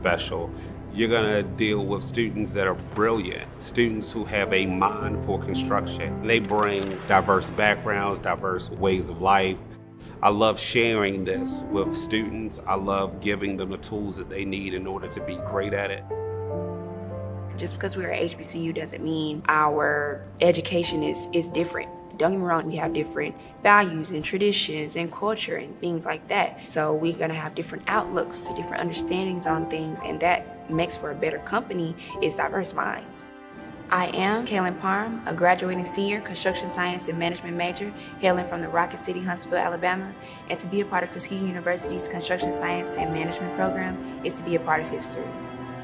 special. You're going to deal with students that are brilliant, students who have a mind for construction. They bring diverse backgrounds, diverse ways of life. I love sharing this with students. I love giving them the tools that they need in order to be great at it. Just because we're at HBCU doesn't mean our education is different. Don't get me wrong, we have different values and traditions and culture and things like that. So we're gonna have different outlooks, different understandings on things, and that makes for a better company is diverse minds. I am Kaylin Parham, a graduating senior construction science and management major, hailing from the Rocket City, Huntsville, Alabama. And to be a part of Tuskegee University's construction science and management program is to be a part of history.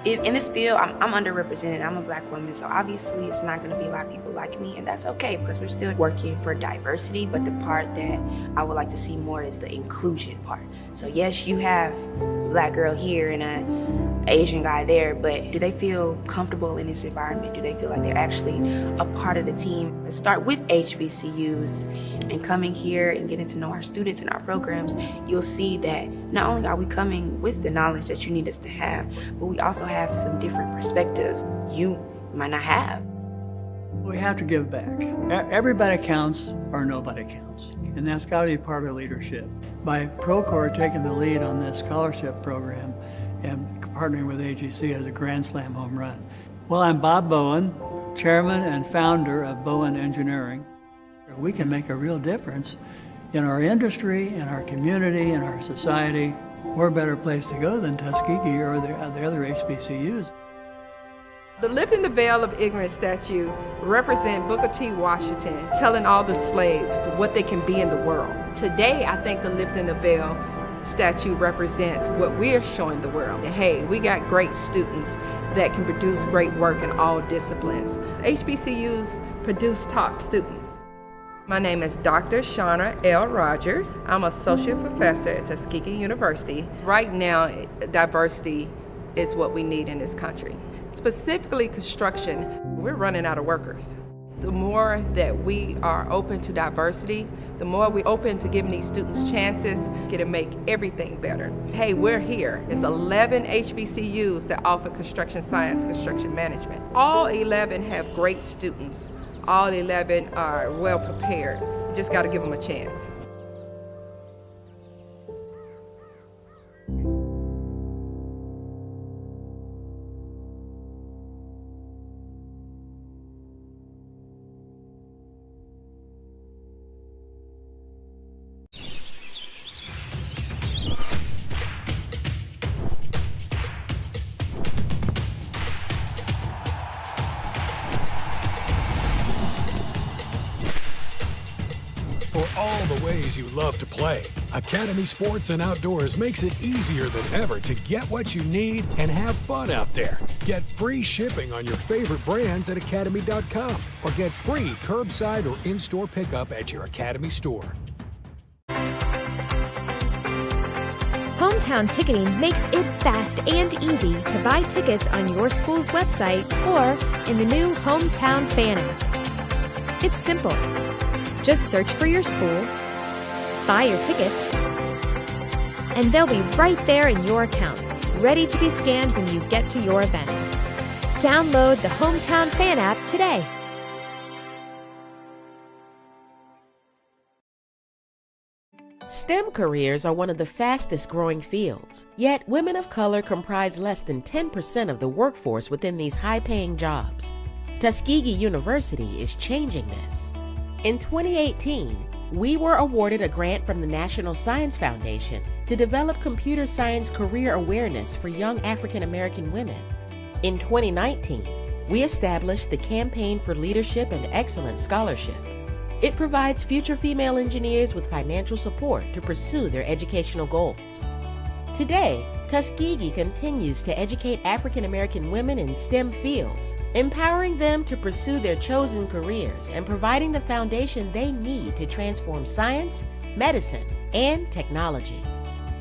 In this field, I'm underrepresented. I'm a Black woman, so obviously it's not going to be a lot of people like me, and that's okay because we're still working for diversity. But the part that I would like to see more is the inclusion part. So yes, you have a Black girl here and an Asian guy there, but do they feel comfortable in this environment? Do they feel like they're actually a part of the team? Let's start with HBCUs and coming here and getting to know our students and our programs. You'll see that not only are we coming with the knowledge that you need us to have, but we also have some different perspectives you might not have. We have to give back. Everybody counts or nobody counts. And that's got to be part of leadership. By Procore taking the lead on this scholarship program and partnering with AGC as a Grand Slam home run. Well, I'm Bob Bowen, chairman and founder of Bowen Engineering. We can make a real difference in our industry, in our community, in our society. We're a better place to go than Tuskegee or the other HBCUs. The Lifting the Veil of Ignorance statue represents Booker T. Washington telling all the slaves what they can be in the world. Today, I think the Lifting the Veil statue represents what we're showing the world. Hey, we got great students that can produce great work in all disciplines. HBCUs produce top students. My name is Dr. Shauna L. Rogers. I'm associate professor at Tuskegee University. Right now, diversity is what we need in this country. Specifically construction, we're running out of workers. The more that we are open to diversity, the more we're open to giving these students chances, it'll make everything better. Hey, we're here. It's 11 HBCUs that offer construction science, construction management. All 11 have great students. All 11 are well prepared. You just got to give them a chance. For all the ways you love to play, Academy Sports and Outdoors makes it easier than ever to get what you need and have fun out there. Get free shipping on your favorite brands at academy.com or get free curbside or in-store pickup at your Academy store. Hometown Ticketing makes it fast and easy to buy tickets on your school's website or in the new Hometown Fan app. It's simple. Just search for your school, buy your tickets, and they'll be right there in your account, ready to be scanned when you get to your event. Download the Hometown Fan app today. STEM careers are one of the fastest growing fields, yet women of color comprise less than 10% of the workforce within these high-paying jobs. Tuskegee University is changing this. In 2018, we were awarded a grant from the National Science Foundation to develop computer science career awareness for young African American women. In 2019, we established the Campaign for Leadership and Excellence Scholarship. It provides future female engineers with financial support to pursue their educational goals. Today, Tuskegee continues to educate African American women in STEM fields, empowering them to pursue their chosen careers and providing the foundation they need to transform science, medicine, and technology.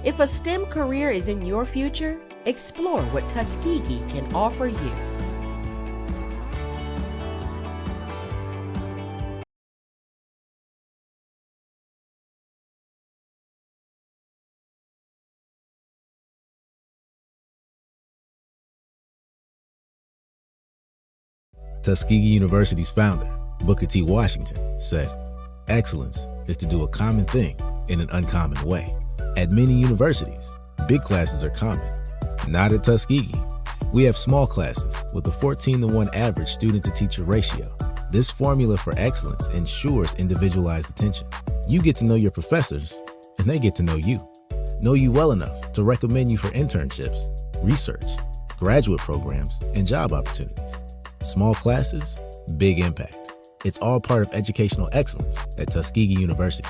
If a STEM career is in your future, explore what Tuskegee can offer you. Tuskegee University's founder, Booker T. Washington, said, "Excellence is to do a common thing in an uncommon way." At many universities, big classes are common. Not at Tuskegee. We have small classes with a 14-to-1 average student-to-teacher ratio. This formula for excellence ensures individualized attention. You get to know your professors, and they get to know you well enough to recommend you for internships, research, graduate programs, and job opportunities. Small classes, big impact. It's all part of educational excellence at Tuskegee University.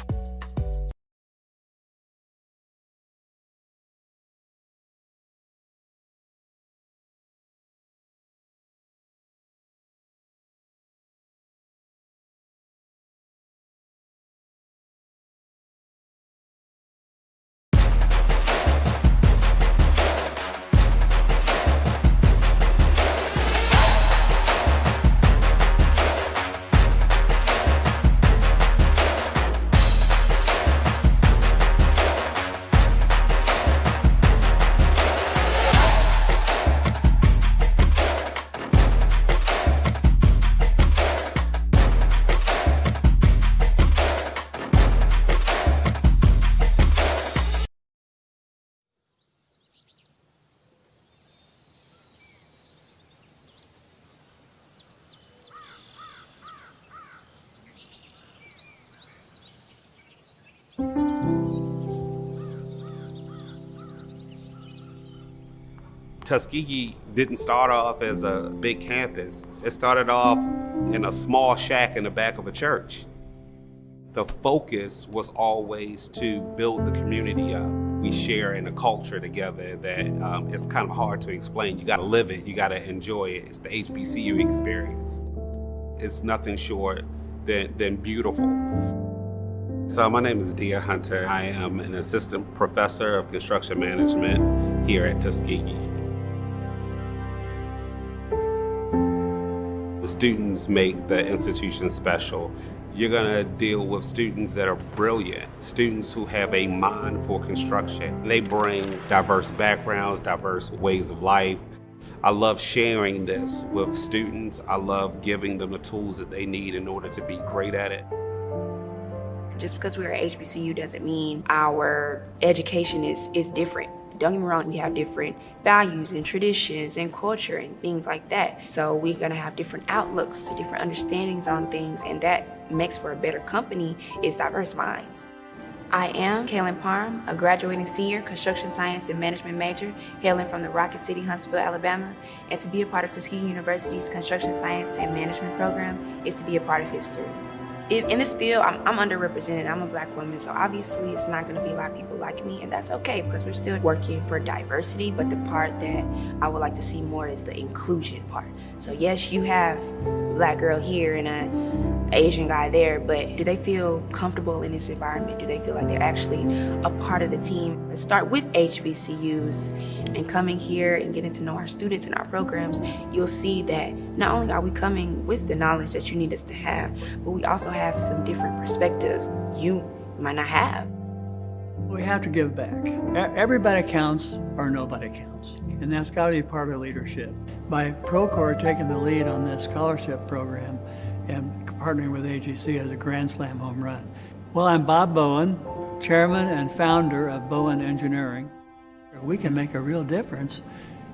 Tuskegee didn't start off as a big campus. It started off in a small shack in the back of a church. The focus was always to build the community up. We share in a culture together that it's kind of hard to explain. You gotta live it, you gotta enjoy it. It's the HBCU experience. It's nothing short than beautiful. So my name is Dia Hunter. I am an assistant professor of construction management here at Tuskegee. The students make the institution special. You're gonna deal with students that are brilliant, students who have a mind for construction. They bring diverse backgrounds, diverse ways of life. I love sharing this with students. I love giving them the tools that they need in order to be great at it. Just because we're at HBCU doesn't mean our education is different. Don't get me wrong, we have different values and traditions and culture and things like that. So we're gonna have different outlooks, different understandings on things, and that makes for a better company is diverse minds. I am Kaylin Parham, a graduating senior construction science and management major, hailing from the Rocket City, Huntsville, Alabama. And to be a part of Tuskegee University's construction science and management program is to be a part of history. In this field, I'm underrepresented. I'm a Black woman, so obviously it's not going to be a lot of people like me, and that's okay because we're still working for diversity. But the part that I would like to see more is the inclusion part. So yes, you have a Black girl here and an Asian guy there, but do they feel comfortable in this environment? Do they feel like they're actually a part of the team? Let's start with HBCUs and coming here and getting to know our students and our programs. You'll see that not only are we coming with the knowledge that you need us to have, but we also have some different perspectives you might not have. We have to give back. Everybody counts or nobody counts. And that's got to be part of leadership. By Procore taking the lead on this scholarship program and partnering with AGC as a Grand Slam home run. Well, I'm Bob Bowen, chairman and founder of Bowen Engineering. We can make a real difference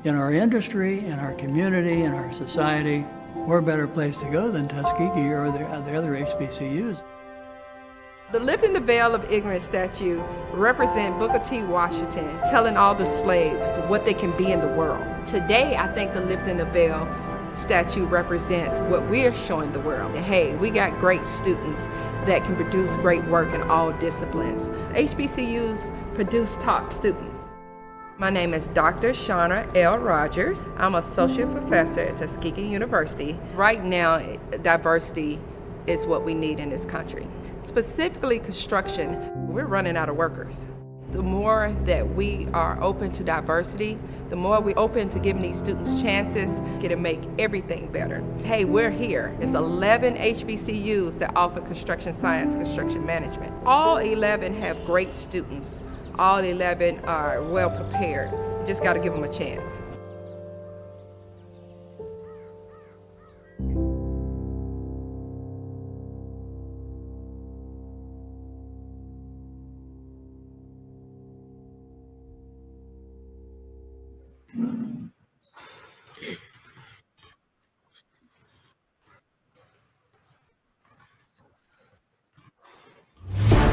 in our industry, in our community, in our society. We're a better place to go than Tuskegee or the other HBCUs. The Lifting the Veil of Ignorance statue represents Booker T. Washington telling all the slaves what they can be in the world. Today, I think the Lifting the Veil statue represents what we're showing the world. Hey, we got great students that can produce great work in all disciplines. HBCUs produce top students. My name is Dr. Shauna L. Rogers. I'm associate professor at Tuskegee University. Right now, diversity is what we need in this country. Specifically construction, we're running out of workers. The more that we are open to diversity, the more we're open to giving these students chances, to make everything better. Hey, we're here. It's 11 HBCUs that offer construction science, construction management. All 11 have great students. All 11 are well prepared. You just got to give them a chance.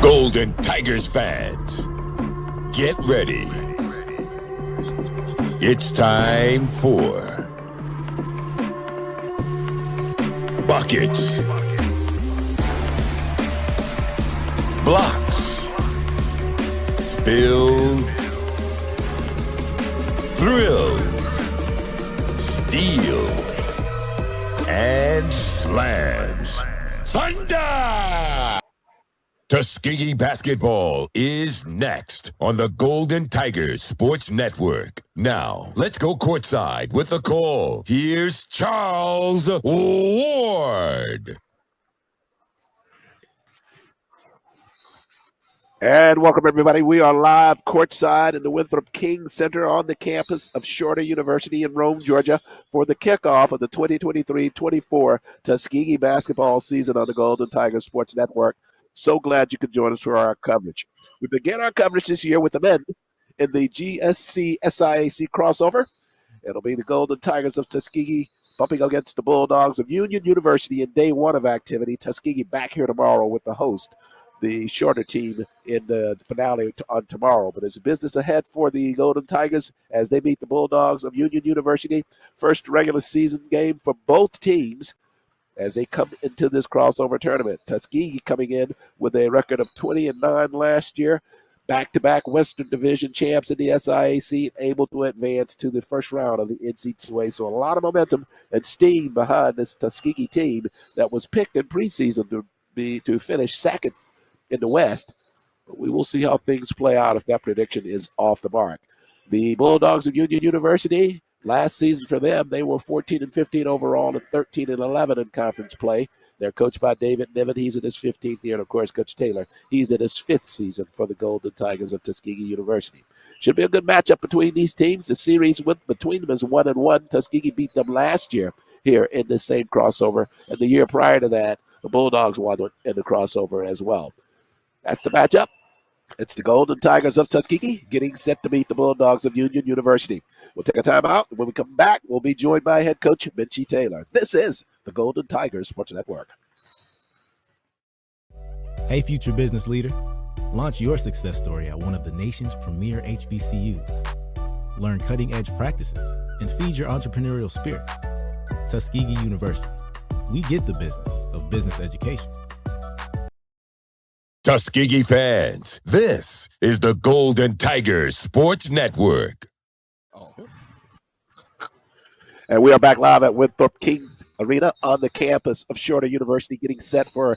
Golden Tigers fans, get ready. It's time for buckets, blocks, spills, thrills, steals, and slams. Thunder! Tuskegee basketball is next on the Golden Tigers Sports Network. Now, let's go courtside with the call. Here's Charles Ward. And welcome, everybody. We are live courtside in the Winthrop-King Center on the campus of Shorter University in Rome, Georgia, for the kickoff of the 2023-24 Tuskegee basketball season on the Golden Tigers Sports Network. So glad you could join us for our coverage. We began our coverage this year with the men in the GSC-SIAC crossover. It'll be the Golden Tigers of Tuskegee bumping against the Bulldogs of Union University in day one of activity. Tuskegee back here tomorrow with the host, the Shorter team, in the finale on tomorrow. But there's business ahead for the Golden Tigers as they meet the Bulldogs of Union University. First regular season game for both teams as they come into this crossover tournament. Tuskegee coming in with a record of 20-9 last year. Back-to-back Western Division champs in the SIAC, able to advance to the first round of the NC2A. So a lot of momentum and steam behind this Tuskegee team that was picked in preseason to finish second in the West. But we will see how things play out if that prediction is off the mark. The Bulldogs of Union University, last season for them, they were 14-15 overall and 13-11 in conference play. They're coached by David Niven. He's in his 15th year. And, of course, Coach Taylor, he's in his 5th season for the Golden Tigers of Tuskegee University. Should be a good matchup between these teams. The series between them is 1-1. Tuskegee beat them last year here in this same crossover. And the year prior to that, the Bulldogs won in the crossover as well. That's the matchup. It's the Golden Tigers of Tuskegee getting set to meet the Bulldogs of Union University. We'll take a time out. When we come back, we'll be joined by head coach Minchie Taylor. This is the Golden Tigers Sports Network. Hey, future business leader. Launch your success story at one of the nation's premier HBCUs. Learn cutting-edge practices and feed your entrepreneurial spirit. Tuskegee University. We get the business of business education. Tuskegee fans, this is the Golden Tigers Sports Network. And we are back live at Winthrop-King Arena on the campus of Shorter University, getting set for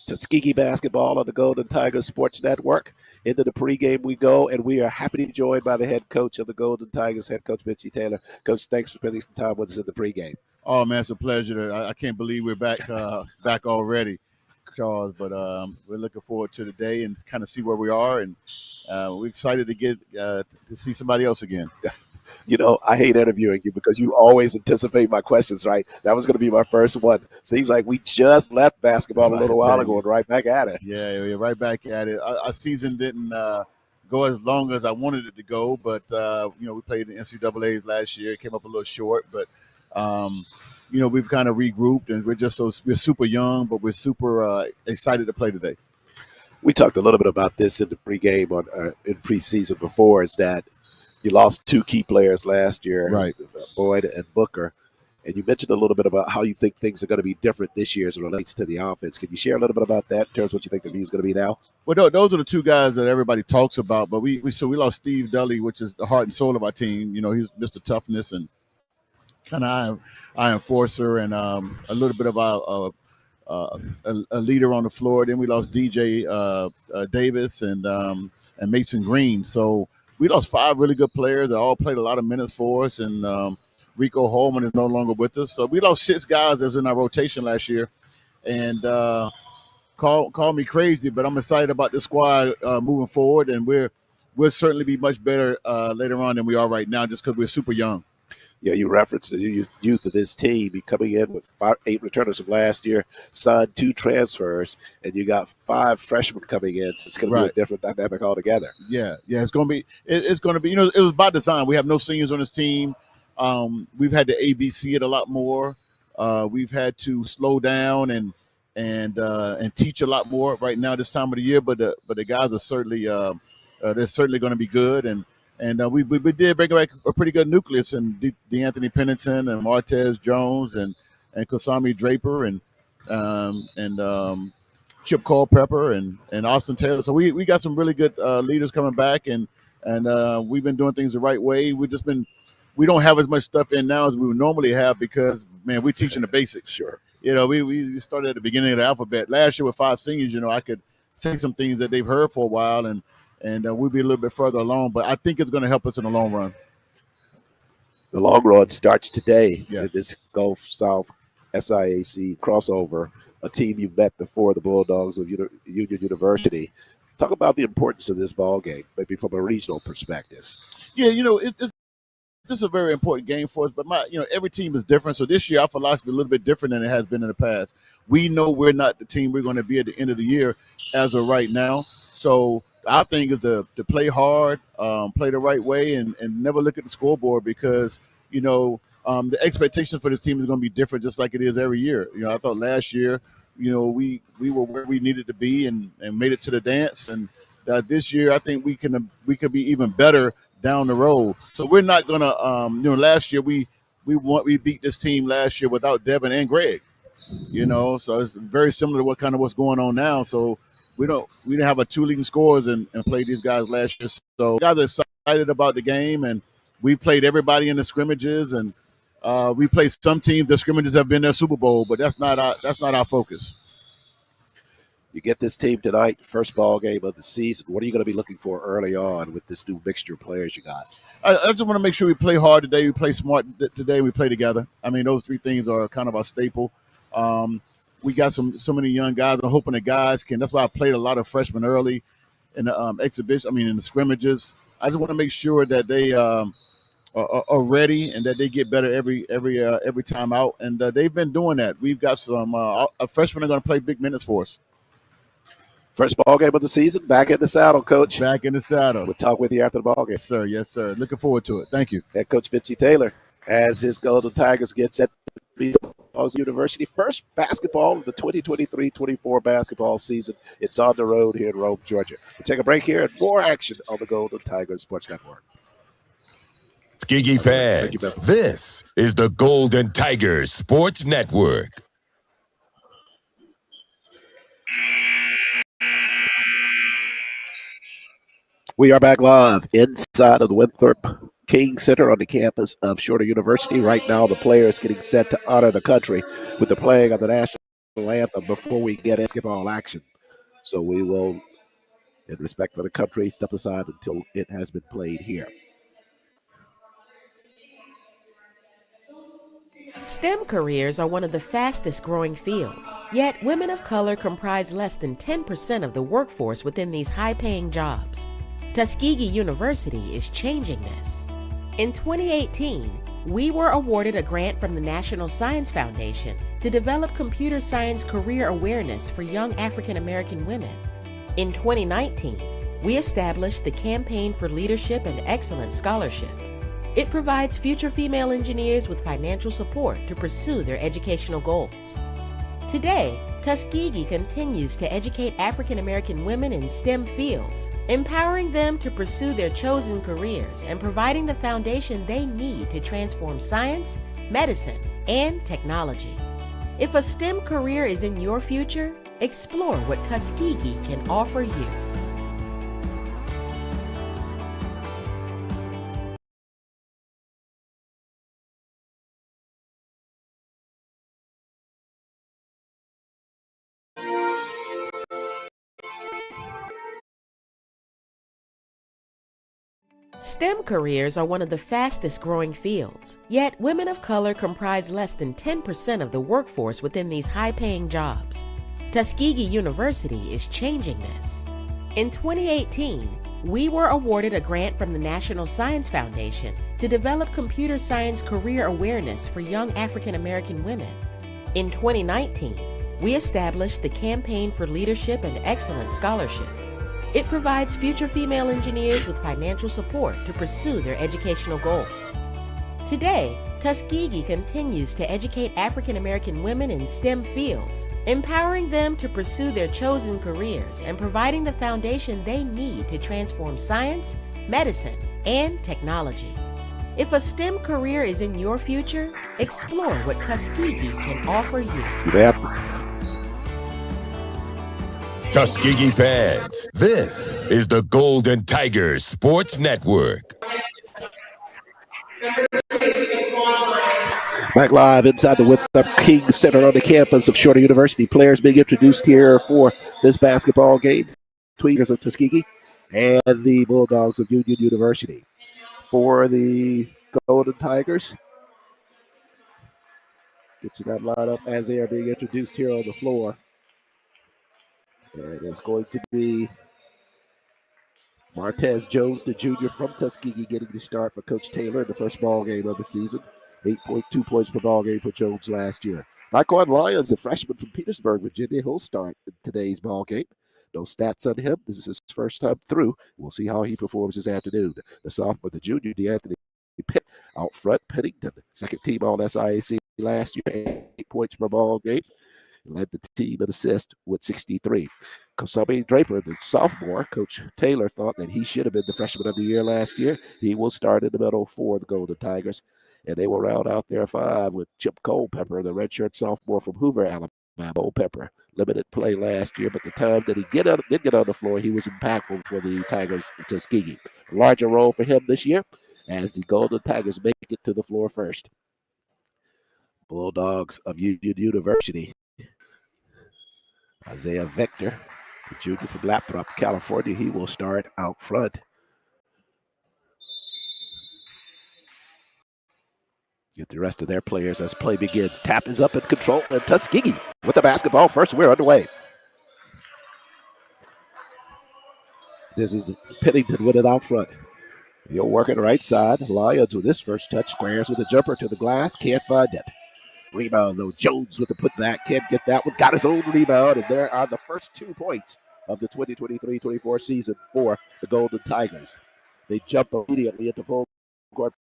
Tuskegee basketball on the Golden Tigers Sports Network. Into the pregame we go, and we are happy to be joined by the head coach of the Golden Tigers, head coach Minchie Taylor. Coach, thanks for spending some time with us in the pregame. Oh, man, it's a pleasure. I can't believe we're back back already, Charles, but we're looking forward to the day and kind of see where we are, and we're excited to get to see somebody else again. You know, I hate interviewing you because you always anticipate my questions, right? That was going to be my first one. Seems like we just left basketball a little while ago and right back at it. Yeah, right back at it. Our season didn't go as long as I wanted it to go, but, we played in the NCAAs last year. It came up a little short, but, we've kind of regrouped, and we're super young, but we're super excited to play today. We talked a little bit about this in the pregame in preseason before, is that you lost two key players last year, right? Boyd and Booker. And you mentioned a little bit about how you think things are going to be different this year as it relates to the offense. Can you share a little bit about that in terms of what you think the view is going to be now? Well, those are the two guys that everybody talks about. But we lost Steve Dully, which is the heart and soul of our team. You know, he's Mr. Toughness and kind of our enforcer and a little bit of a leader on the floor. Then we lost DJ Davis and Mason Green. So we lost 5 really good players that all played a lot of minutes for us, and Rico Holman is no longer with us. So we lost 6 guys that was in our rotation last year. And call me crazy, but I'm excited about this squad moving forward, and we'll certainly be much better later on than we are right now just because we're super young. Yeah, you referenced the youth of this team. Be coming in with 8 returners from last year, signed 2 transfers, and you got 5 freshmen coming in. So it's going to be a different dynamic altogether. Yeah, it's going to be. It's going to be. It was by design. We have no seniors on this team. We've had to ABC it a lot more. We've had to slow down and teach a lot more right now this time of the year. But the guys are certainly they're certainly going to be good. And we did bring back a pretty good nucleus in DeAnthony Pennington and Martez Jones and Kasami Draper and Chip Culpepper and Austin Taylor. So we got some really good leaders coming back, and we've been doing things the right way. We don't have as much stuff in now as we would normally have because, man, we're teaching the basics. Sure. We started at the beginning of the alphabet. Last year with 5 seniors, I could say some things that they've heard for a while, and we'll be a little bit further along. But I think it's going to help us in the long run. The long run starts today in this Gulf South SIAC crossover, a team you've met before, the Bulldogs of Union University. Talk about the importance of this ball game, maybe from a regional perspective. Yeah, this is a very important game for us, but every team is different. So this year, our philosophy is a little bit different than it has been in the past. We know we're not the team we're going to be at the end of the year as of right now. So our thing is to play hard, play the right way, and never look at the scoreboard because, the expectation for this team is going to be different just like it is every year. I thought last year, we were where we needed to be and made it to the dance. And this year, I think we could be even better down the road. So we're not going to, last year we beat this team last year without Devin and Greg, so it's very similar to what's going on now. So we didn't have a 2 leading scorers and played these guys last year. So guys are excited about the game, and we've played everybody in the scrimmages, and we played some teams. The scrimmages have been their Super Bowl, but that's not our focus. You get this team tonight, first ball game of the season. What are you going to be looking for early on with this new mixture of players you got? I just want to make sure we play hard today, we play smart today, we play together. I mean, those 3 things are kind of our staple. We got so many young guys. I'm hoping the guys can. That's why I played a lot of freshmen early in the exhibition. I mean, in the scrimmages. I just want to make sure that they are ready and that they get better every time out. And they've been doing that. We've got some freshmen are going to play big minutes for us. First ball game of the season. Back in the saddle, Coach. Back in the saddle. We'll talk with you after the ball game. Yes, sir. Looking forward to it. Thank you. Head Coach Vinci Taylor, as his Golden Tigers get set to be Bulldogs University first basketball of the 2023-24 basketball season. It's on the road here in Rome, Georgia. We'll take a break here and more action on the Golden Tigers Sports Network. Tuskegee fans, this is the Golden Tigers Sports Network. We are back live inside of the Winthrop-King Center on the campus of Shorter University. Right now, the players getting set to honor the country with the playing of the national anthem before we get basketball action. So we will, in respect for the country, step aside until it has been played here. STEM careers are one of the fastest growing fields, yet women of color comprise less than 10% of the workforce within these high-paying jobs. Tuskegee University is changing this. In 2018, we were awarded a grant from the National Science Foundation to develop computer science career awareness for young African American women. In 2019, we established the Campaign for Leadership and Excellence Scholarship. It provides future female engineers with financial support to pursue their educational goals. Today, Tuskegee continues to educate African American women in STEM fields, empowering them to pursue their chosen careers and providing the foundation they need to transform science, medicine, and technology. If a STEM career is in your future, explore what Tuskegee can offer you. STEM careers are one of the fastest growing fields, yet women of color comprise less than 10% of the workforce within these high-paying jobs. Tuskegee University is changing this. In 2018, We were awarded a grant from the National Science Foundation to develop computer science career awareness for young African American women. In 2019, we established the Campaign for Leadership and Excellence Scholarship. It provides future female engineers with financial support to pursue their educational goals. Today, Tuskegee continues to educate African American women in STEM fields, empowering them to pursue their chosen careers and providing the foundation they need to transform science, medicine, and technology. If a STEM career is in your future, explore what Tuskegee can offer you. Tuskegee fans, this is the Golden Tigers Sports Network. Back live inside the Winthrop-King Center on the campus of Shorter University. Players being introduced here for this basketball game. Tweeters of Tuskegee and the Bulldogs of Union University. For the Golden Tigers, get to that lineup as they are being introduced here on the floor. And it's going to be Martez Jones, the junior from Tuskegee, getting the start for Coach Taylor in the first ball game of the season. 8.2 points per ball game for Jones last year. Michael Lyons, the freshman from Petersburg, Virginia, he'll start in today's ball game. No stats on him. This is his first time through. We'll see how he performs this afternoon. The sophomore, the junior, DeAnthony Pitt out front. Pennington, second team All-SIAC last year, 8 points per ball game. Led the team in assists with 63. Kosami Draper, the sophomore, Coach Taylor thought that he should have been the freshman of the year last year. He will start in the middle for the Golden Tigers. And they will round out their five with Chip Culpepper, the redshirt sophomore from Hoover, Alabama. Culpepper, limited play last year, but the time that he did get on the floor, he was impactful for the Tigers in Tuskegee. A larger role for him this year as the Golden Tigers make it to the floor first. Bulldogs of Union University. Isaiah Vector, the junior from Lathrop, California, he will start out front. Get the rest of their players as play begins. Tap is up in control, and Tuskegee with the basketball first. We're underway. This is Pennington with it out front. He'll work it right side. Lyons with his first touch. Squares with a jumper to the glass. Can't find it. Rebound, though. Jones with the putback. Can't get that one. Got his own rebound, and there are the first 2 points of the 2023-24 season for the Golden Tigers. They jump immediately into full court.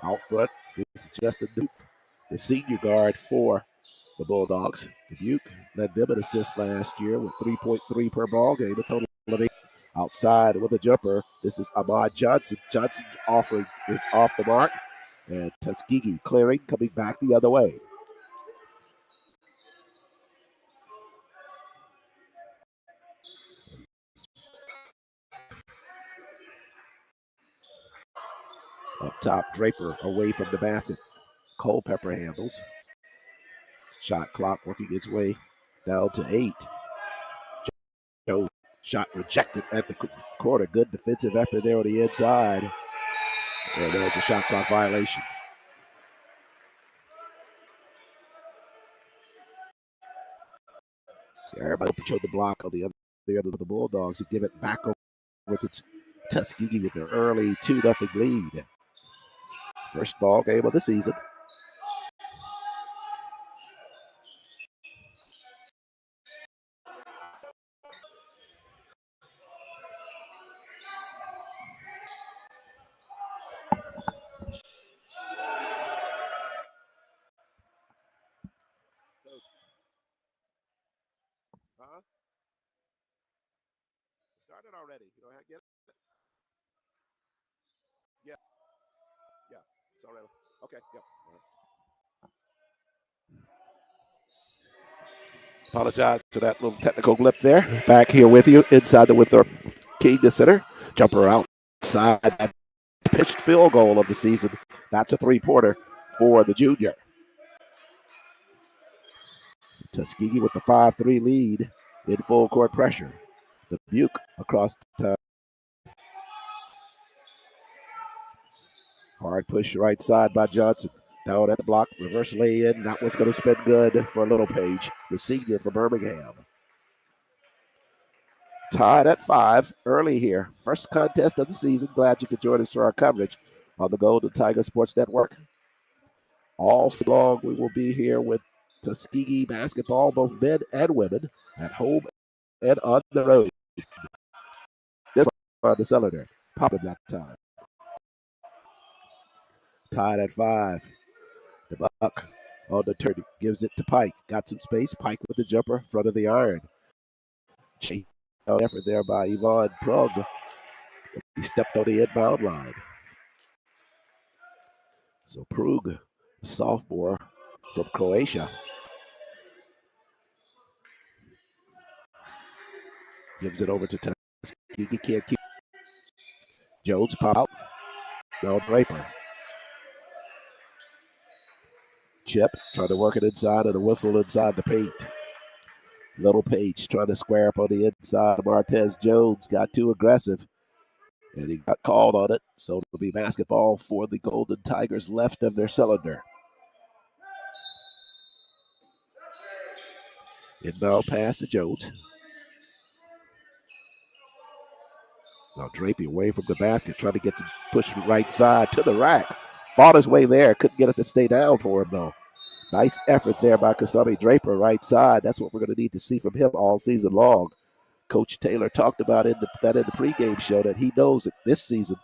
Out front, this is Justin Duke, the senior guard for the Bulldogs. Duke led them in assists last year with 3.3 per ball game, a total of 8. Outside with a jumper, this is Ahmad Johnson. Johnson's offering is off the mark, and Tuskegee clearing, coming back the other way. Up top, Draper away from the basket. Culpepper handles. Shot clock working its way down to 8. Joe shot rejected at the corner. Good defensive effort there on the inside. And there's a shot clock violation. Everybody control the block on the other of the Bulldogs and give it back over to Tuskegee with their early 2-0 lead. First ball game of the season. Started already. You don't have to get it? Yeah. Yeah. It's already. Okay. Yep. Apologize for that little technical blip there. Back here with you inside the Winthrop-King Center. Jumper outside. Pitched field goal of the season. That's a three-pointer for the junior. So Tuskegee with the 5-3 lead in full court pressure. The Buke across the hard push right side by Johnson. Down at the block, reverse lay in. That one's going to spin good for Little Page, the senior from Birmingham. Tied at 5 early here. First contest of the season. Glad you could join us for our coverage on the Golden Tiger Sports Network. All season long, we will be here with Tuskegee basketball, both men and women, at home and on the road. This one on the cylinder. Popping that time. Tied at 5. The Buck on the turn gives it to Pike. Got some space. Pike with the jumper, front of the iron. Chase effort there by Yvonne Prug. He stepped on the inbound line. So Prug, sophomore from Croatia, gives it over to Tuskegee. Can't keep. Jones pop out. No, Draper. Chip trying to work it inside and a whistle inside the paint. Little Page trying to square up on the inside. Martez Jones got too aggressive and he got called on it. So it'll be basketball for the Golden Tigers left of their cylinder. Inbound pass to Jones. Now Draper away from the basket, trying to get some push right side to the rack. Fought his way there, couldn't get it to stay down for him though. Nice effort there by Kasami Draper, right side. That's what we're going to need to see from him all season long. Coach Taylor talked about that in the pregame show, that he knows that this season,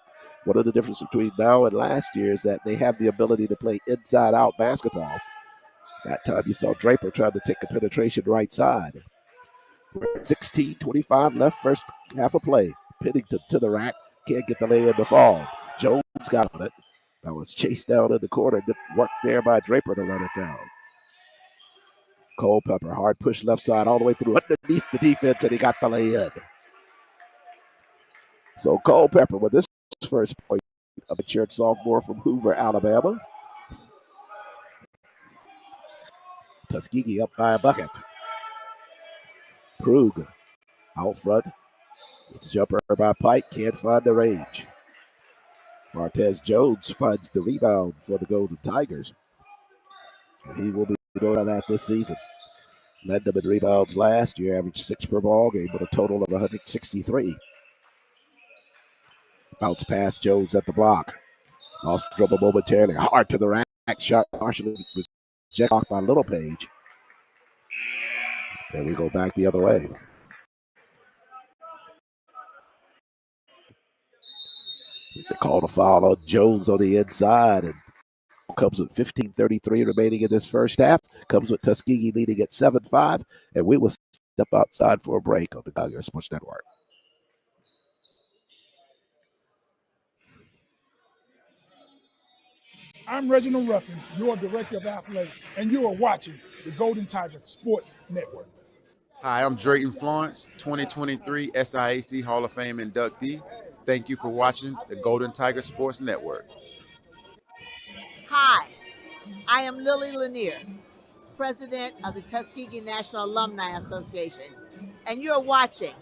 one of the differences between now and last year is that they have the ability to play inside-out basketball. That time you saw Draper trying to take a penetration right side. 16:25 left, first half of play. Pennington to the rack, can't get the lay in the fall. Jones got on it. That was chased down in the corner. Good work there by Draper to run it down. Culpepper, hard push left side all the way through underneath the defense, and he got the lay in. So Culpepper with this first point of a shared sophomore from Hoover, Alabama. Tuskegee up by a bucket. Krug out front. It's a jumper by Pike, can't find the range. Martez Jones finds the rebound for the Golden Tigers. He will be doing that this season. Led them in rebounds last year, averaged 6 per ball game with a total of 163. Bounce past Jones at the block. Lost dribble momentarily. Hard to the rack. Shot partially rejected by Little Page. And we go back the other way. They called a foul on Jones on the inside, and comes with 15:33 remaining in this first half. Comes with Tuskegee leading at 7-5, and we will step outside for a break on the Tiger Sports Network. I'm Reginald Ruffin, your Director of Athletics, and you are watching the Golden Tiger Sports Network. Hi, I'm Drayton Florence, 2023 SIAC Hall of Fame inductee. Thank you for watching the Golden Tiger Sports Network. Hi, I am Lily Lanier, President of the Tuskegee National Alumni Association, and you're watching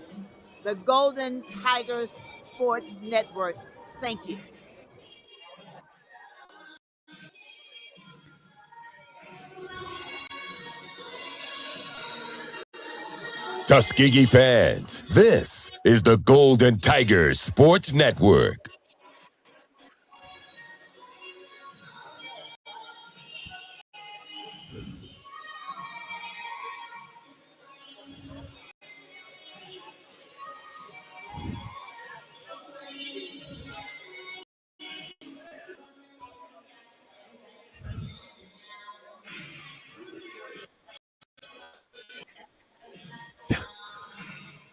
the Golden Tigers Sports Network. Thank you. Tuskegee fans, this is the Golden Tigers Sports Network.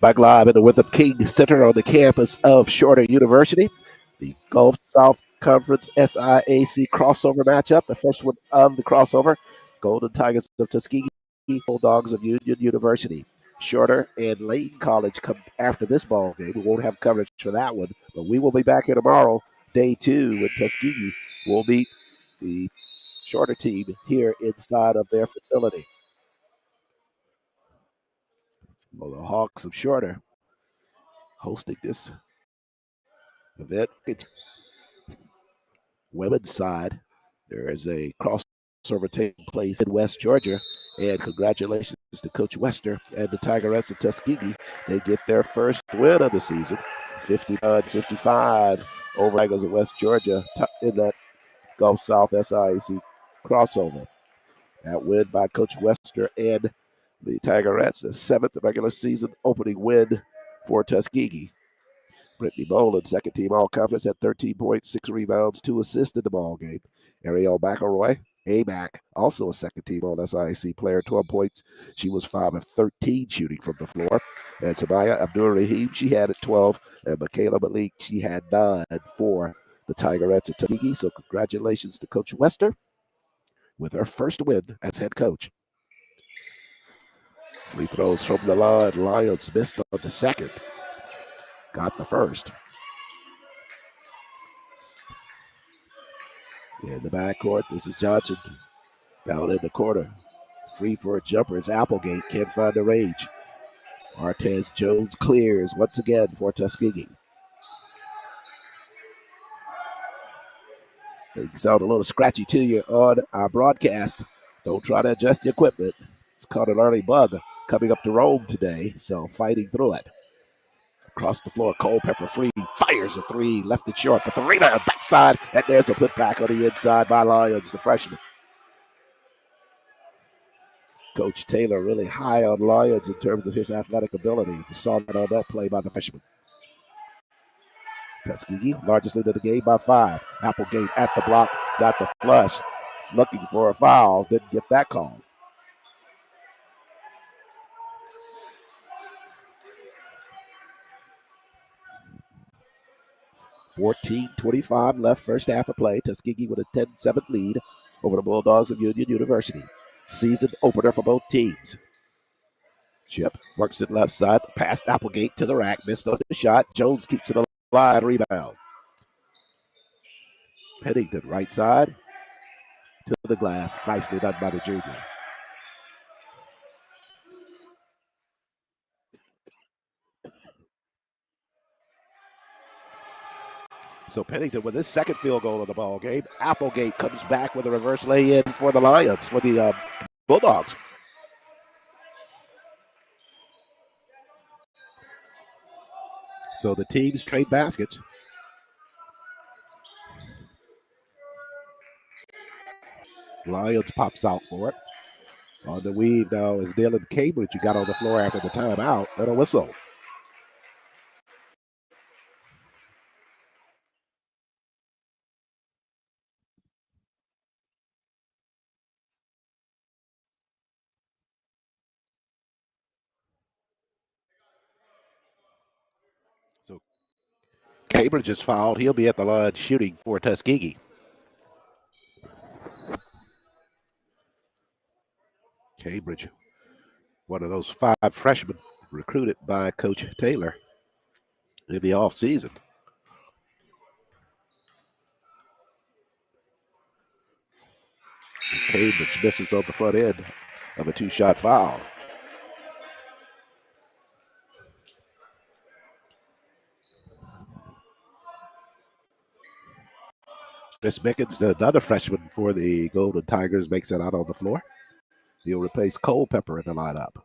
Back live at the Winthrop-King Center on the campus of Shorter University. The Gulf South Conference SIAC crossover matchup, the first one of the crossover. Golden Tigers of Tuskegee, Bulldogs of Union University. Shorter and Lane College come after this ball game. We won't have coverage for that one, but we will be back here tomorrow, day 2, with Tuskegee. We'll meet the Shorter team here inside of their facility. Well, the Hawks of Shorter hosting this event. Women's side, there is a crossover taking place in West Georgia, and congratulations to Coach Wester and the Tigerettes of Tuskegee. They get their first win of the season, 59-55 over Tigers of West Georgia in that Gulf South SIAC crossover. That win by Coach Wester and the Tigerettes, the seventh regular season opening win for Tuskegee. Brittany Boland, second team all-conference, had 13 points, 6 rebounds, 2 assists in the ball game. Ariel McElroy, A-Mac, also a second team all-SIAC player, 12 points. She was 5 of 13 shooting from the floor. And Samaya Abdur-Rahim, she had 12. And Michaela Malik, she had 9 for the Tigerettes at Tuskegee. So congratulations to Coach Wester with her first win as head coach. Free throws from the line. Lions missed on the second. Got the first. In the backcourt, this is Johnson. Down in the corner. Free for a jumper. It's Applegate. Can't find the range. Artez Jones clears once again for Tuskegee. Things sound a little scratchy to you on our broadcast. Don't try to adjust the equipment. It's called an early bug coming up to Rome today, so fighting through it. Across the floor, Culpepper free, fires a three, left it short, but the rebound backside, and there's a putback on the inside by Lyons, the freshman. Coach Taylor really high on Lyons in terms of his athletic ability. We saw that on that play by the freshman. Tuskegee, largest lead of the game by 5. Applegate at the block, got the flush. He's looking for a foul, didn't get that call. .25 left, first half of play. Tuskegee with a 10-7 lead over the Bulldogs of Union University. Season opener for both teams. Chip works it left side, past Applegate to the rack, missed on the shot. Jones keeps it alive, rebound. Pennington, right side to the glass. Nicely done by the junior. So Pennington with his second field goal of the ball game. Applegate comes back with a reverse lay-in for the Lions, for the Bulldogs. So the teams trade baskets. Lions pops out for it. On the weave now is Dylan Cambridge, who got on the floor after the timeout, and a whistle. So Cambridge is fouled. He'll be at the line shooting for Tuskegee. Cambridge, one of those 5 freshmen recruited by Coach Taylor in the offseason. Cambridge misses on the front end of a 2-shot foul. Chris Mickens, another freshman for the Golden Tigers, makes it out on the floor. He'll replace Culpepper in the lineup.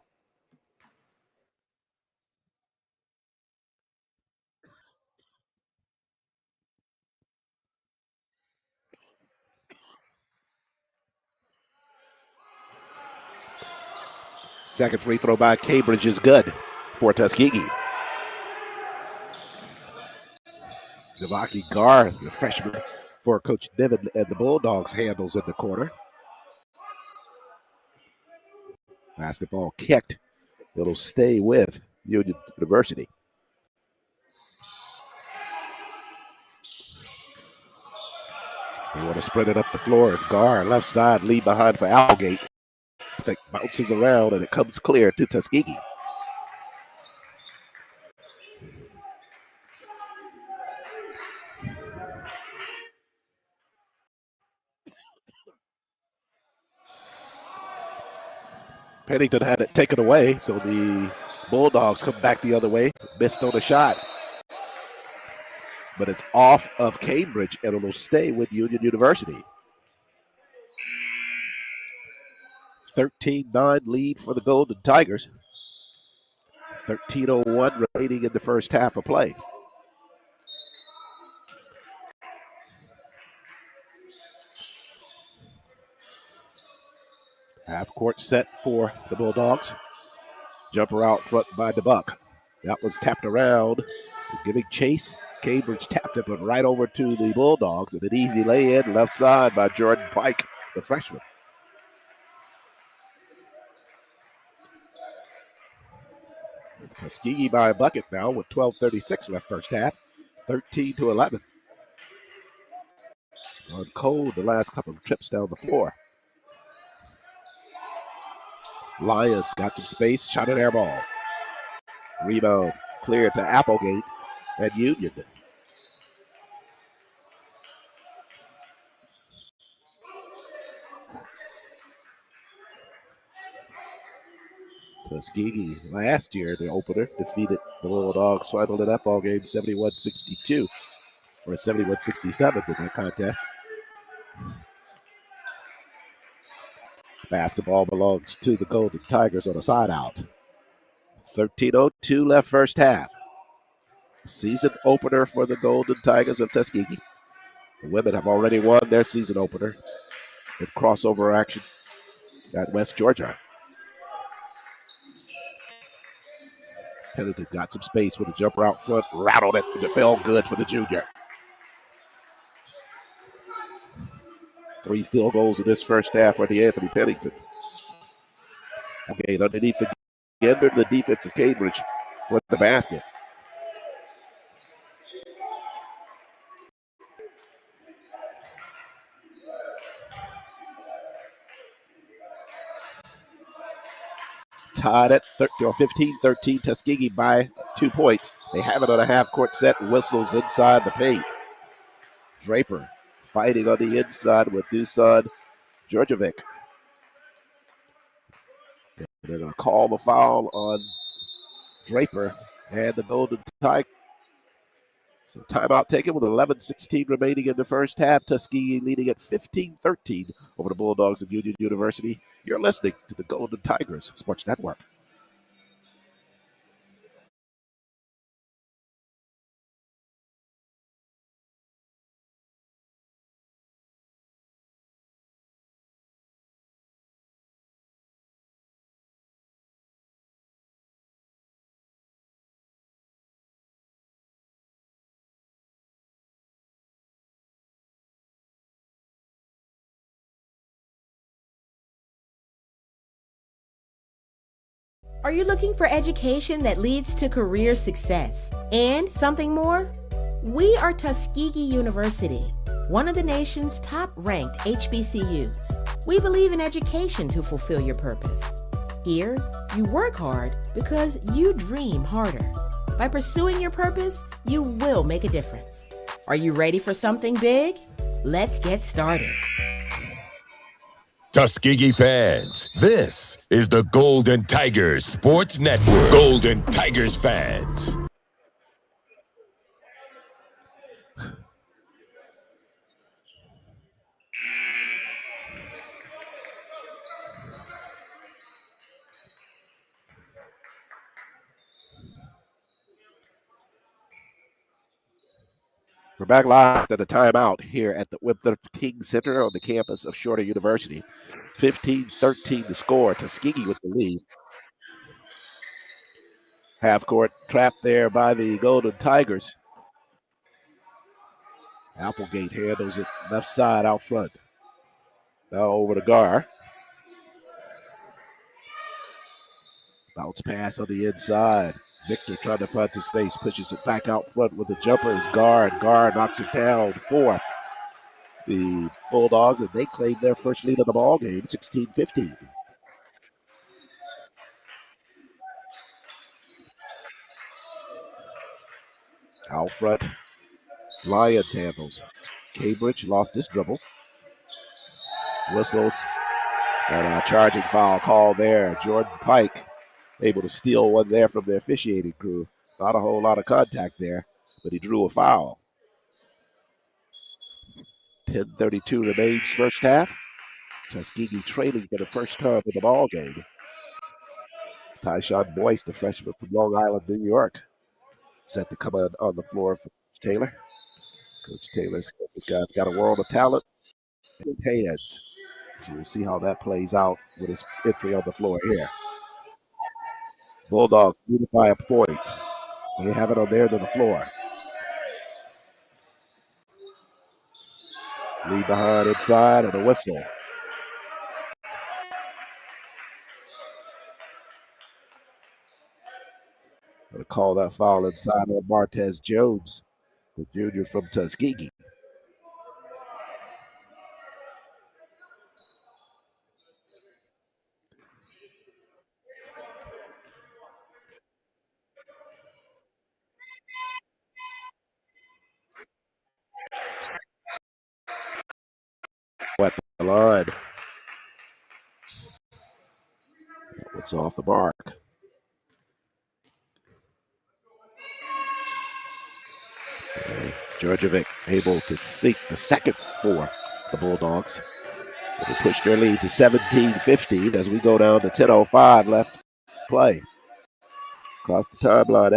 Second free throw by Cambridge is good for Tuskegee. Devaki Gar, the freshman for Coach Niven and the Bulldogs, handles in the corner. Basketball kicked. It'll stay with Union University. They want to spread it up the floor. Gar, left side, lead behind for Applegate. It bounces around and it comes clear to Tuskegee. Pennington had it taken away, so the Bulldogs come back the other way. Missed on a shot. But it's off of Cambridge, and it'll stay with Union University. 13-9 lead for the Golden Tigers. 13:01 remaining in the first half of play. Half court set for the Bulldogs. Jumper out front by DeBuck. That was tapped around, giving chase. Cambridge tapped it, but right over to the Bulldogs, and an easy lay-in left side by Jordan Pike, the freshman. Tuskegee by a bucket now with 12:36 left first half, 13-11. On cold the last couple of trips down the floor. Lions got some space, shot an air ball. Rebound cleared to Applegate and Union. Tuskegee last year, the opener, defeated the Bulldogs, final in that ball game 71-62 or 71-67 in that contest. Basketball belongs to the Golden Tigers on a side out. 13:02 left first half. Season opener for the Golden Tigers of Tuskegee. The women have already won their season opener in crossover action at West Georgia. Pennington got some space with a jumper out front, rattled it, and it felt good for the junior. 3 field goals in this first half for the Anthony Pennington. Okay, underneath the defense of Cambridge with the basket. Tied at 15-13, Tuskegee by 2 points. They have it on a half-court set, whistles inside the paint. Draper fighting on the inside with Dusan Georgievic. They're going to call the foul on Draper and the Golden Tigers. So timeout taken with 11:16 remaining in the first half. Tuskegee leading at 15-13 over the Bulldogs of Union University. You're listening to the Golden Tigers Sports Network. Are you looking for education that leads to career success and something more? We are Tuskegee University, one of the nation's top-ranked HBCUs. We believe in education to fulfill your purpose. Here, you work hard because you dream harder. By pursuing your purpose, you will make a difference. Are you ready for something big? Let's get started. Tuskegee fans, this is the Golden Tigers Sports Network. Golden Tigers fans. We're back live at the timeout here at the Winthrop-King Center on the campus of Shorter University. 15-13 to score. Tuskegee with the lead. Half court trapped there by the Golden Tigers. Applegate handles it left side out front. Now over to Gar. Bounce pass on the inside. Victor trying to find some space, pushes it back out front with a jumper. It's Gar, and Gar knocks it down for the Bulldogs, and they claim their first lead of the ball game, 16-15. Out front, Lions handles. Cambridge lost his dribble. Whistles, and a charging foul call there. Jordan Pike able to steal one there from the officiating crew. Not a whole lot of contact there, but he drew a foul. 10:32 remains first half. Tuskegee trailing for the first time in the ball game. Tyshawn Boyce, the freshman from Long Island, New York, set to come on the floor for Taylor. Coach Taylor says this guy's got a world of talent in hands. So we'll see how that plays out with his entry on the floor here. Bulldogs lead it by a point. They have it on there to the floor. Lead behind inside and a whistle. They call that foul inside on Martez Jones, the junior from Tuskegee. At the line. It's off the mark. Georgievic able to sink the second for the Bulldogs. So they push their lead to 17-15 as we go down to 10:05 left play. Across the timeline,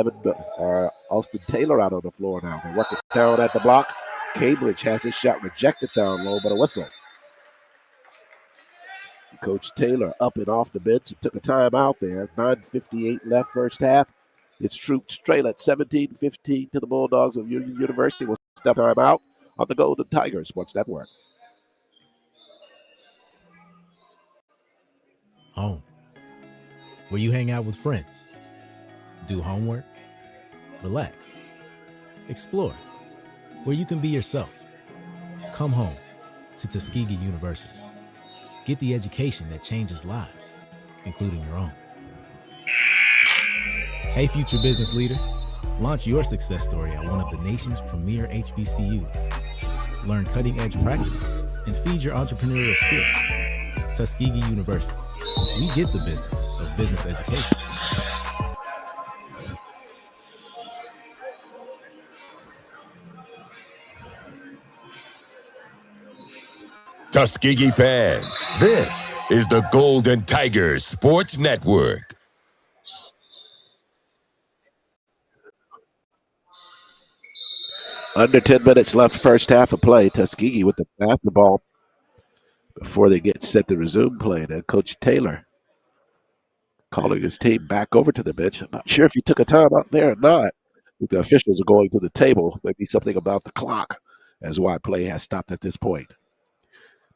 Austin Taylor out on the floor now. They work it down at the block. Cambridge has his shot rejected down low, but a whistle. Coach Taylor up and off the bench. Took a timeout there. 9:58 left first half. It's Troop trail at 17-15 to the Bulldogs of Union University. Will step time out on the Golden Tigers Sports Network. Home, where you hang out with friends, do homework, relax, explore, where you can be yourself. Come home to Tuskegee University. Get the education that changes lives, including your own. Hey, future business leader, launch your success story at one of the nation's premier HBCUs. Learn cutting-edge practices and feed your entrepreneurial spirit. Tuskegee University. We get the business of business education. Tuskegee fans, this is the Golden Tigers Sports Network. Under 10 minutes left first half of play. Tuskegee with the basketball before they get set to resume play. Then Coach Taylor calling his team back over to the bench. I'm not sure if he took a time out there or not. The officials are going to the table. Maybe something about the clock as why play has stopped at this point.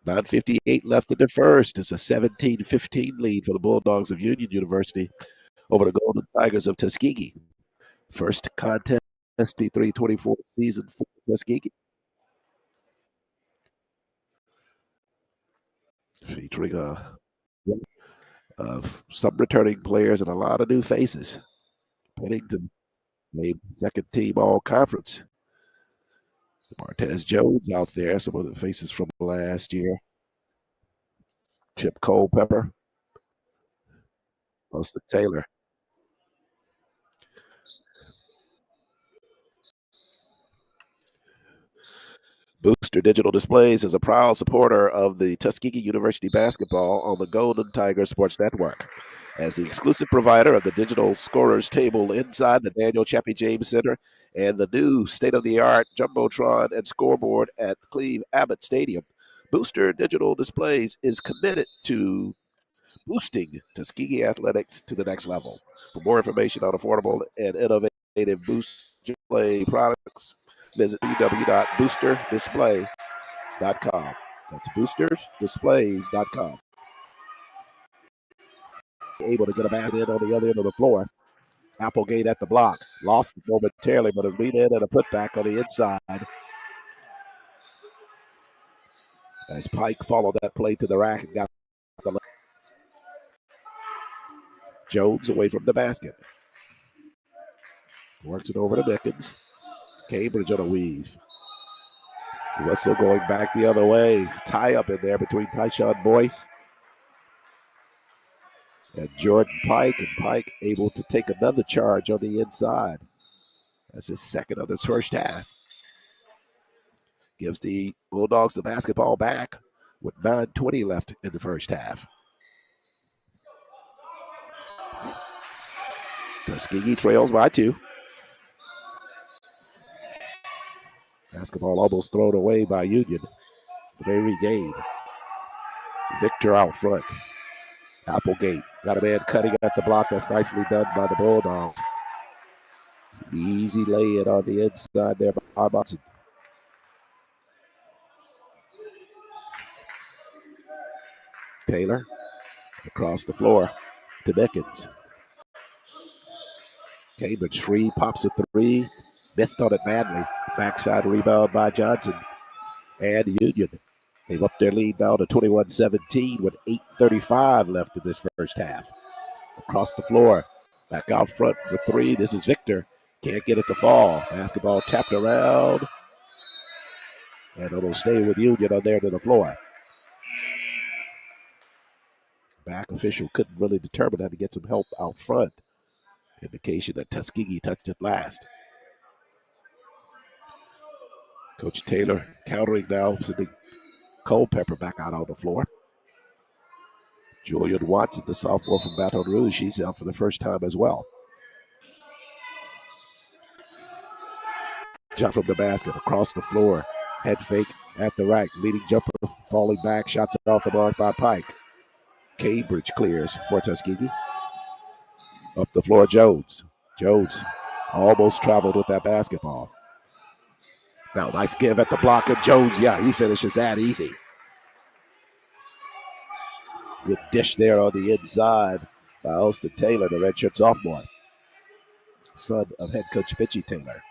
9:58 left in the first. It's a 17-15 lead for the Bulldogs of Union University over the Golden Tigers of Tuskegee. First contest, SP324 season for Tuskegee. Featuring some returning players and a lot of new faces. Pennington named second team all conference. Martez Jones out there, some of the faces from last year. Chip Culpepper, Austin Taylor. Booster Digital Displays is a proud supporter of the Tuskegee University basketball on the Golden Tigers Sports Network. As the exclusive provider of the digital scorers table inside the Daniel Chappie James Center and the new state-of-the-art Jumbotron and scoreboard at Cleve Abbott Stadium, Booster Digital Displays is committed to boosting Tuskegee athletics to the next level. For more information on affordable and innovative Booster Display products, visit www.boosterdisplays.com. That's boostersdisplays.com. Able to get a basket in on the other end of the floor. Applegate at the block. Lost it momentarily, but a lead in and a putback on the inside. As Pike followed that play to the rack and got the Jones away from the basket. Works it over to Mickens. Cambridge on a weave. Whistle going back the other way. Tie up in there between Tyshawn Boyce and Jordan Pike. And Pike able to take another charge on the inside. That's his second of this first half. Gives the Bulldogs the basketball back with 9:20 left in the first half. Tuskegee trails by 2. Basketball almost thrown away by Union, but they regain. Victor out front. Applegate got a man cutting at the block. That's nicely done by the Bulldogs. Easy lay in on the inside there by Munson. Taylor across the floor to Beckins. Cambridge free, pops a 3. Missed on it badly. Backside rebound by Johnson. And Union. They've upped their lead now to 21-17 with 8:35 left in this first half. Across the floor. Back out front for 3. This is Victor. Can't get it to fall. Basketball tapped around. And it'll stay with Union on there to the floor. Back official couldn't really determine how to get some help out front. Indication that Tuskegee touched it last. Coach Taylor countering now, sending Culpepper back out on the floor. Julian Watson, the sophomore from Baton Rouge, she's out for the first time as well. Jump from the basket, across the floor. Head fake at the rack. Leading jumper, falling back. Shots off the mark by Pike. Cambridge clears for Tuskegee. Up the floor, Jones. Jones almost traveled with that basketball. Now, nice give at the block, and Jones, he finishes that easy. Good dish there on the inside by Austin Taylor, the redshirt sophomore, son of head coach Mitchie Taylor.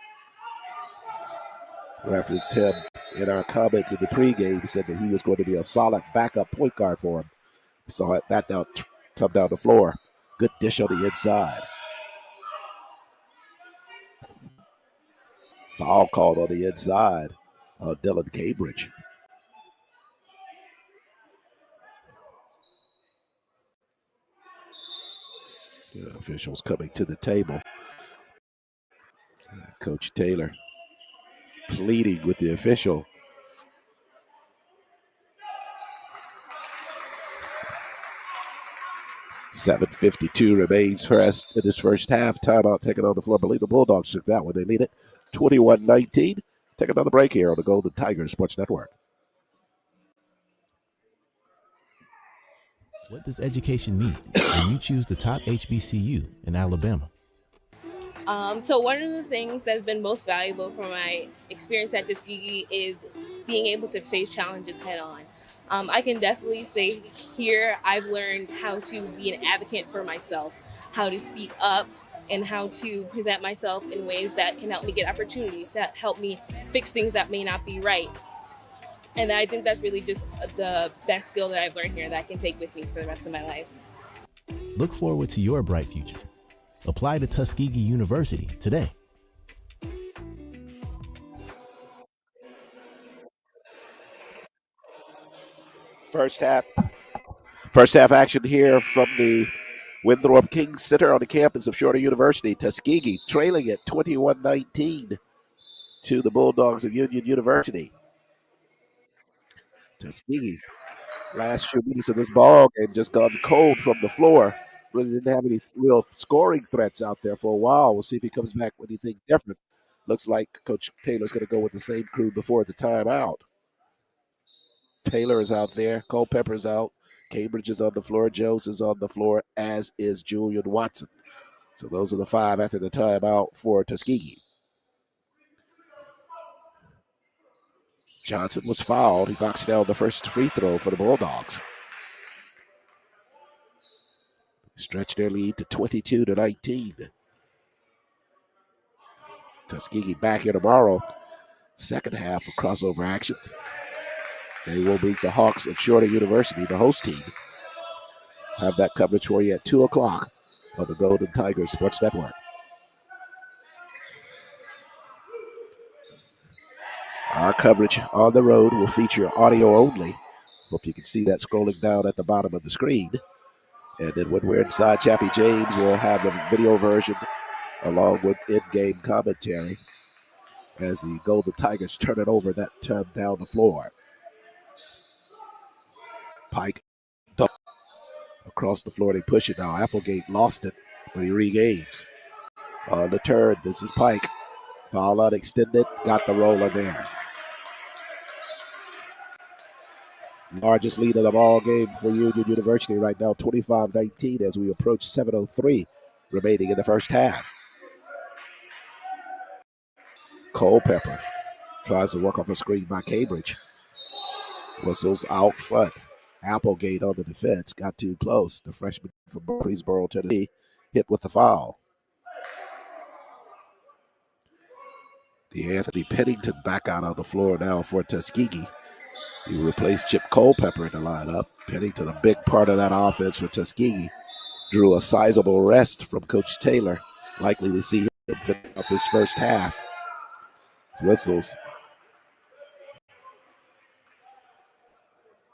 Referenced him in our comments in the pregame, said that he was going to be a solid backup point guard for him. We saw that down, come down the floor. Good dish on the inside. Foul called on the inside on Dylan Cambridge. Officials coming to the table. Coach Taylor pleading with the official. $7:52 remains for us in this first half. Timeout taken on the floor. I believe the Bulldogs took that one. They lead it 21-19. Take another break here on the Golden Tigers Sports Network. What does education mean when you choose the top HBCU in Alabama? So one of the things that's been most valuable from my experience at Tuskegee is being able to face challenges head on. I can definitely say here I've learned how to be an advocate for myself, how to speak up, and how to present myself in ways that can help me get opportunities, to help me fix things that may not be right. And I think that's really just the best skill that I've learned here that I can take with me for the rest of my life. Look forward to your bright future. Apply to Tuskegee University today. First half action here from the Winthrop-King Center on the campus of Shorter University. Tuskegee trailing at 21-19 to the Bulldogs of Union University. Tuskegee, last few minutes of this ball game, just gone cold from the floor. Really didn't have any real scoring threats out there for a while. We'll see if he comes back with anything different. Looks like Coach Taylor's going to go with the same crew before the timeout. Taylor is out there. Culpepper's out. Cambridge is on the floor. Jones is on the floor, as is Julian Watson. So those are the 5 after the timeout for Tuskegee. Johnson was fouled. He knocks down the first free throw for the Bulldogs. Stretch their lead to 22-19. Tuskegee back here tomorrow. Second half of crossover action. They will beat the Hawks of Shorter University, the host team. Have that coverage for you at 2 o'clock on the Golden Tigers Sports Network. Our coverage on the road will feature audio only. Hope you can see that scrolling down at the bottom of the screen. And then when we're inside Chappie James, we'll have the video version along with in-game commentary as the Golden Tigers turn it over that time down the floor. Pike across the floor. They push it now. Applegate lost it, but he regains. On the turn, this is Pike. Foul out extended. Got the roller there. Largest lead of the ball game for Union University right now, 25-19 as we approach 7:03 remaining in the first half. Culpepper tries to work off a screen by Cambridge. Whistles out front. Applegate on the defense. Got too close. The freshman from Murfreesboro, Tennessee, hit with the foul. Anthony Pennington back out on the floor now for Tuskegee. He replaced Chip Culpepper in the lineup. Pennington, a big part of that offense for Tuskegee, drew a sizable rest from Coach Taylor. Likely to see him finish up his first half. Whistles.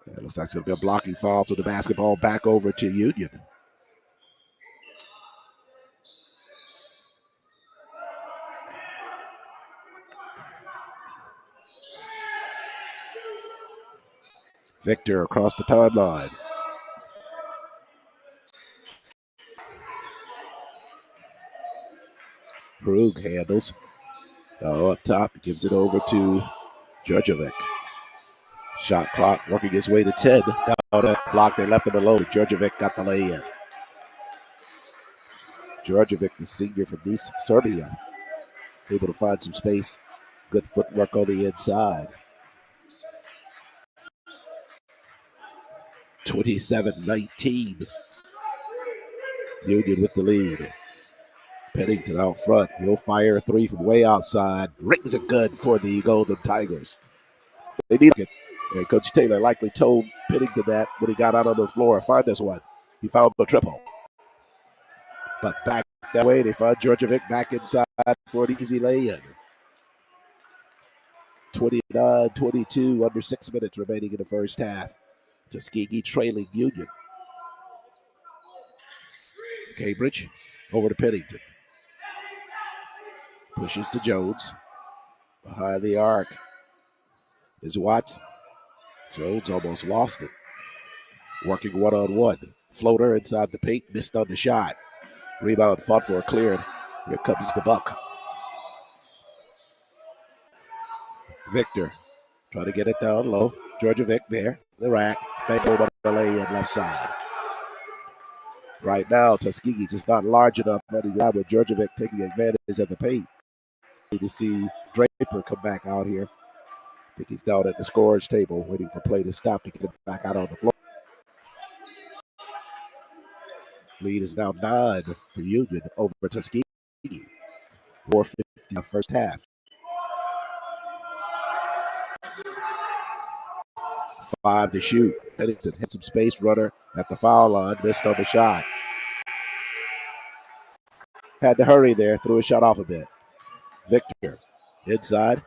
It looks like it's going to be a blocking foul, so the basketball back over to Union. Victor across the timeline. Krug handles. Up top, gives it over to Djurjevic. Shot clock working its way to 10. Down that block, they left him alone. Djurjevic got the lay in. Djurjevic, the senior from Nice, Serbia, able to find some space. Good footwork on the inside. 27-19. Union with the lead. Pennington out front. He'll fire a three from way outside. Rings it good for the Golden Tigers. They need it. And Coach Taylor likely told Pennington that when he got out on the floor. Find this one. He found the triple. But back that way, they find Djurjevic back inside for an easy lay-in. 29-22, under 6 minutes remaining in the first half. Tuskegee trailing Union. Cambridge over to Pennington. Pushes to Jones. Behind the arc is Watson. Jones almost lost it. Working one-on-one. Floater inside the paint, missed on the shot. Rebound fought for, cleared. Here comes the buck. Victor trying to get it down low. Djurjevic there. The rack. Back over the lay-in left side. Right now, Tuskegee just not large enough for the guy with Djurjevic taking advantage of the paint. To see Draper come back out here. I think he's down at the scorer's table waiting for play to stop to get him back out on the floor. Lead is now 9 for Union over Tuskegee. 4:50 first half. 5 to shoot. Pennington hit some space, runner at the foul line, missed on the shot. Had to hurry there, threw his shot off a bit. Victor, inside,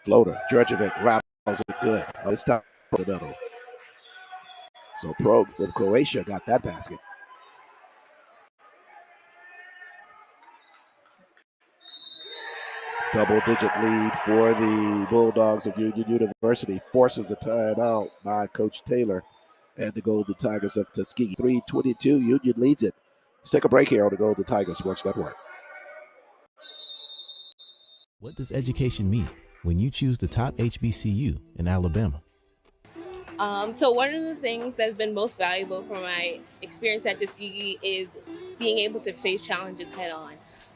floater. Djurjevic rattles it good. This time, the middle. So Prog from Croatia got that basket. Double-digit lead for the Bulldogs of Union University. Forces a timeout by Coach Taylor and the Golden Tigers of Tuskegee. 3:22, Union leads it. Let's take a break here on the Golden Tigers Sports Network. What does education mean when you choose the top HBCU in Alabama? So one of the things that's been most valuable from my experience at Tuskegee is being able to face challenges head on.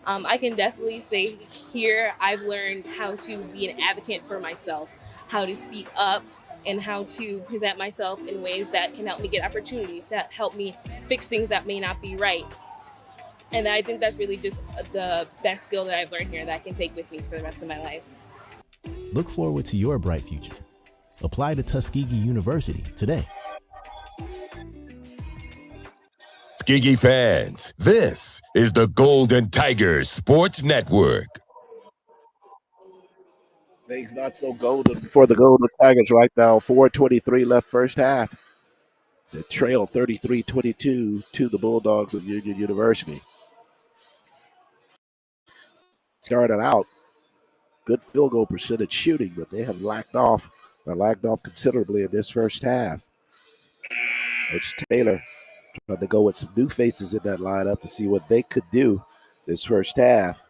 I can definitely say here I've learned how to be an advocate for myself, how to speak up, and how to present myself in ways that can help me get opportunities, to help me fix things that may not be right. And I think that's really just the best skill that I've learned here that I can take with me for the rest of my life. Look forward to your bright future. Apply to Tuskegee University today. Tuskegee fans, this is the Golden Tigers Sports Network. Things not so golden for the Golden Tigers right now. 4:23 left first half. They trail 33-22 to the Bulldogs of Union University. Started out, good field goal percentage shooting, but they have lagged off considerably in this first half. Coach Taylor trying to go with some new faces in that lineup to see what they could do this first half.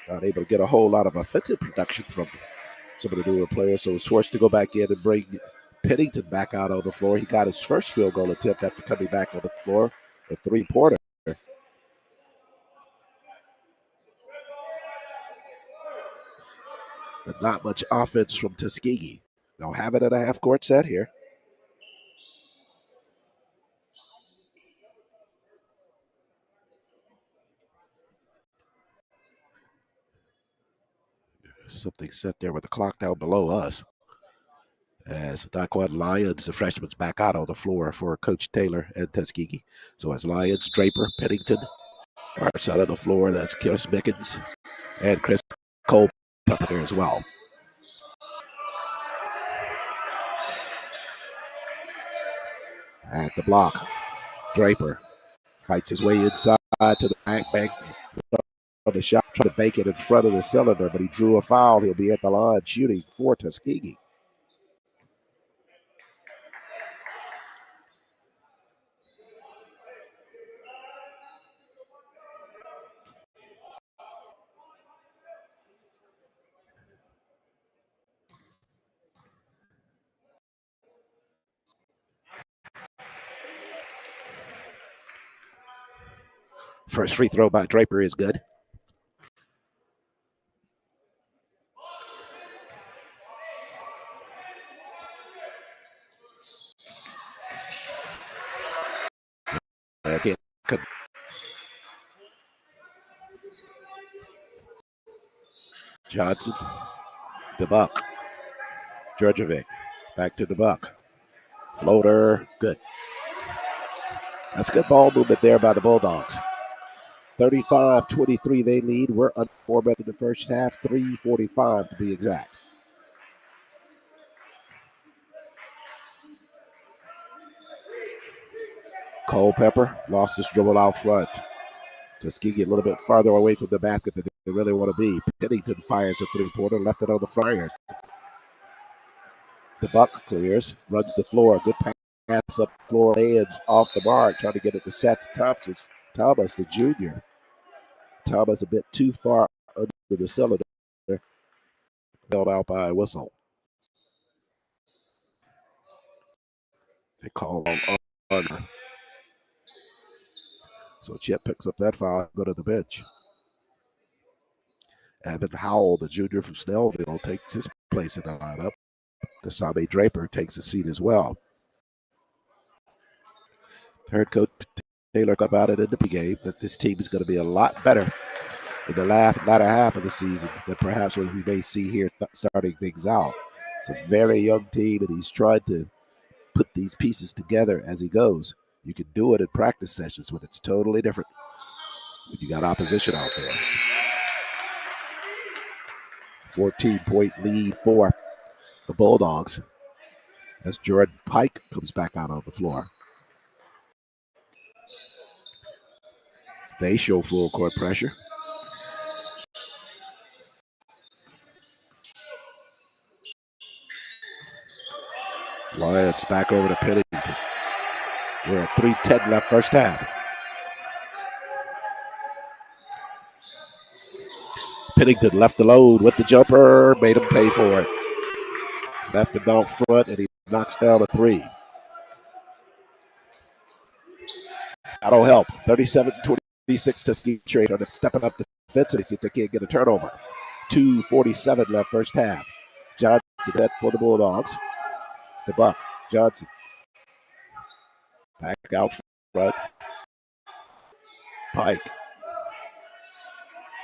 Not able to get a whole lot of offensive production from some of the newer players, so was forced to go back in and bring Pennington back out on the floor. He got his first field goal attempt after coming back on the floor, a three-pointer. But not much offense from Tuskegee. They'll have it at a half-court set here. Something set there with the clock down below us. As Daquan Lyons, the freshman's back out on the floor for Coach Taylor and Tuskegee. So as Lyons, Draper, Pennington are out on the floor. That's Chris Mickens and Chris Cole up there as well. At the block, Draper fights his way inside to the bank of the shot, trying to bank it in front of the cylinder, but he drew a foul. He'll be at the line shooting for Tuskegee. First free throw by Draper is good. Again, Johnson, DeBuck, Georgievic, back to DeBuck. Floater, good. That's good ball movement there by the Bulldogs. 35-23 they lead. We're under 4 minutes in the first half, 3:45 to be exact. Culpepper lost his dribble out front. Tuskegee a little bit farther away from the basket than they really want to be. Pennington fires a three-pointer, left it on the fryer. The Buck clears, runs the floor. Good pass up floor, lands off the mark, trying to get it to Seth Thomas, the junior. Thomas a bit too far under the cylinder. Held out by a whistle. They call on under. So Chip picks up that foul, go to the bench. Evan Howell, the junior from Snellville, takes his place in the lineup. Kasame Draper takes a seat as well. Heard Coach Taylor talk about it in the pregame that this team is going to be a lot better in the latter half of the season than perhaps what we may see here starting things out. It's a very young team, and he's tried to put these pieces together as he goes. You can do it in practice sessions, but it's totally different when you got opposition out there. 14-point lead for the Bulldogs as Jordan Pike comes back out on the floor. They show full court pressure. Lyons back over to Pennington. We're at 3:10 left first half. Pennington left the load with the jumper, made him pay for it. Left him out front, and he knocks down a three. That'll help. 37-26 Tuskegee trade on stepping up defensively, see if they can't get a turnover. 2:47 left first half. Johnson head for the Bulldogs. The Buck. Johnson. Back out front. Pike.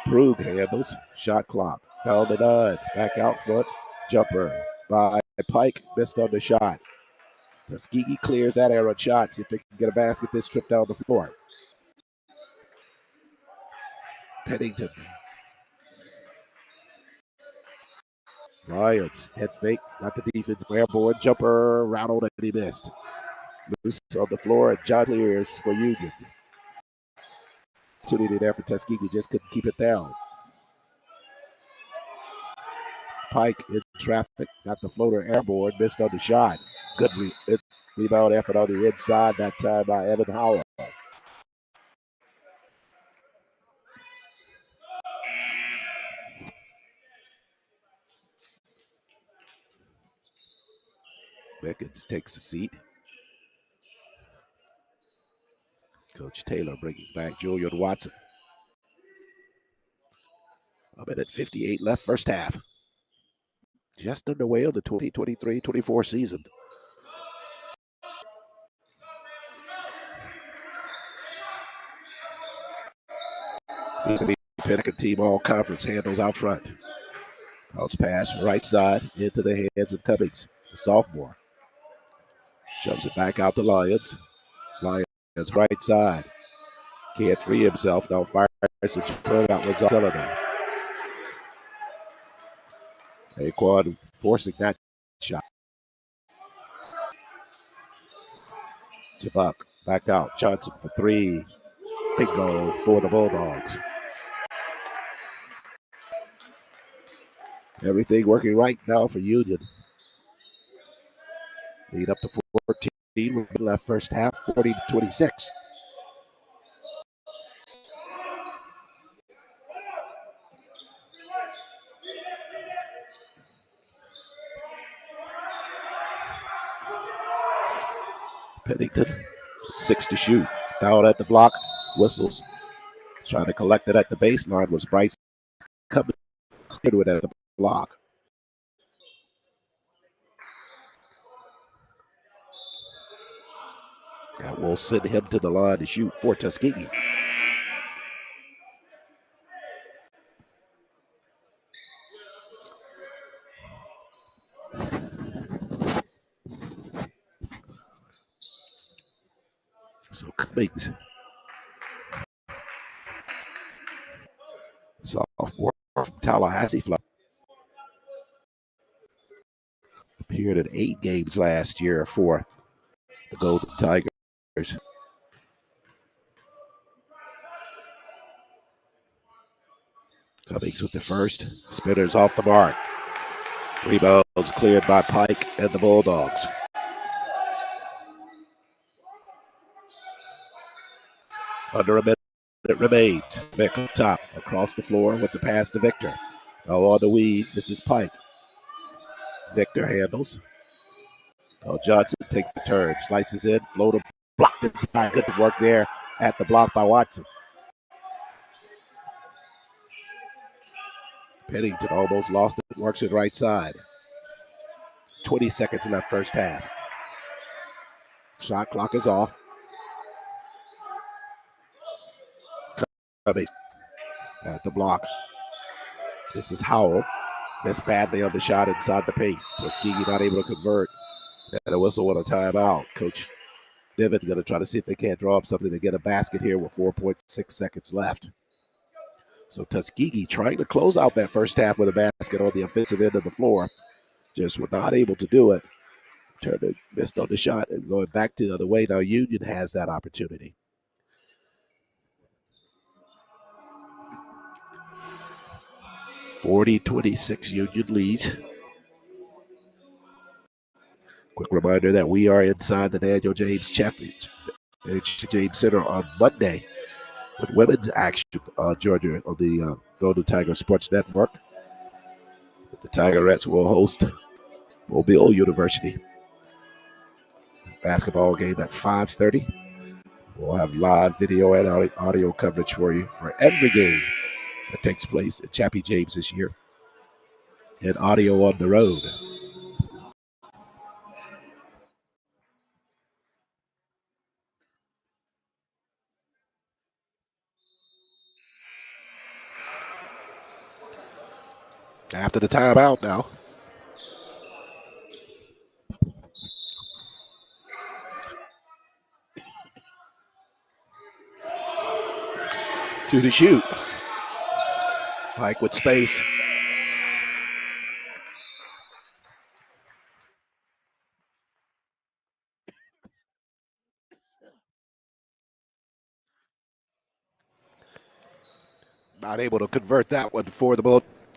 Brugge handles. Shot clock. Down to 9. Back out front. Jumper by Pike. Missed on the shot. Tuskegee clears that arrow shot. See if they can get a basket this trip down the floor. Pennington. Lyons. Head fake. Got the defense. Airborne jumper. Rattled and he missed. Loose on the floor. And John clears for Union. Opportunity there for Tuskegee. Just couldn't keep it down. Pike in traffic. Got the floater airborne. Missed on the shot. Good Rebound effort on the inside, that time by Evan Howell. Beckett takes a seat. Coach Taylor bringing back Julian Watson. A minute 58 left, first half. Just underway on the 2023-24 season. The Pelican team all conference handles out front. Bounce pass right side into the hands of Cummings, the sophomore. Shoves it back out to Lyons. Lyons right side. Can't free himself. Now fires the jumper. That one's cylinder. Aquan forcing that shot. To Buck. Back out. Johnson for three. Bingo for the Bulldogs. Everything working right now for Union. Lead up to 14. Left first half, 40-26. Pennington, 6 to shoot. Down at the block, whistles. Trying to collect it at the baseline was Bryce Cummings. To it at the block. That will send him to the line to shoot for Tuskegee. So Cummings, sophomore from Tallahassee, Florida. Appeared in 8 games last year for the Golden Tigers. Cummings with the first. Spinners off the mark. Rebounds cleared by Pike and the Bulldogs. Under a minute remains. Vic up top, across the floor with the pass to Victor. Now on the weave, this is Pike. Victor handles. Johnson takes the turn, slices in, floater, blocked inside. Good work there at the block by Watson. Pennington almost lost it, works it right side. 20 seconds left first half. Shot clock is off. Cummings at the block. This is Howell. Missed badly on the shot inside the paint. Tuskegee not able to convert. And a whistle with a timeout. Coach Niven going to try to see if they can't draw up something to get a basket here with 4.6 seconds left. So Tuskegee trying to close out that first half with a basket on the offensive end of the floor. Just were not able to do it. Turned it, missed on the shot, and going back to the other way. Now Union has that opportunity. (40-26) Union leads. Quick reminder that we are inside the Daniel James Championship, James Center on Monday with women's action on Georgia on the Golden Tiger Sports Network. The Tigerettes will host Mobile University. Basketball game at 5:30. We'll have live video and audio coverage for you for every game that takes place at Chappie James this year, and audio on the road. After the timeout now. To the shoot. Pike with space. Not able to convert that one for the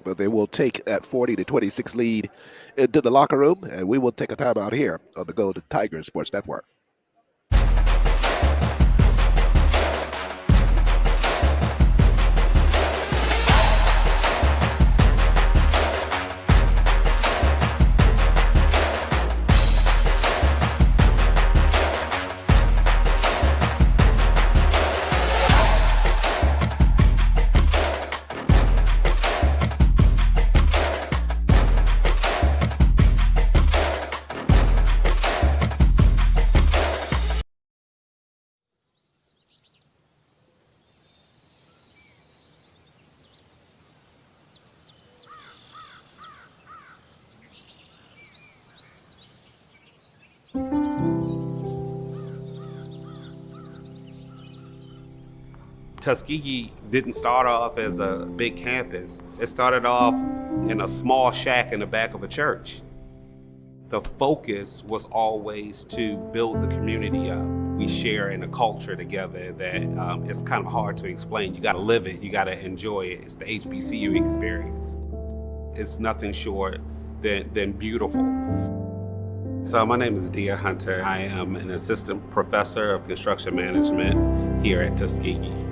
but they will take that 40-26 lead into the locker room, and we will take a timeout here on the Golden Tigers Sports Network. Tuskegee didn't start off as a big campus. It started off in a small shack in the back of a church. The focus was always to build the community up. We share in a culture together that it's kind of hard to explain. You gotta live it, you gotta enjoy it. It's the HBCU experience. It's nothing short than beautiful. So my name is Dia Hunter. I am an assistant professor of construction management here at Tuskegee.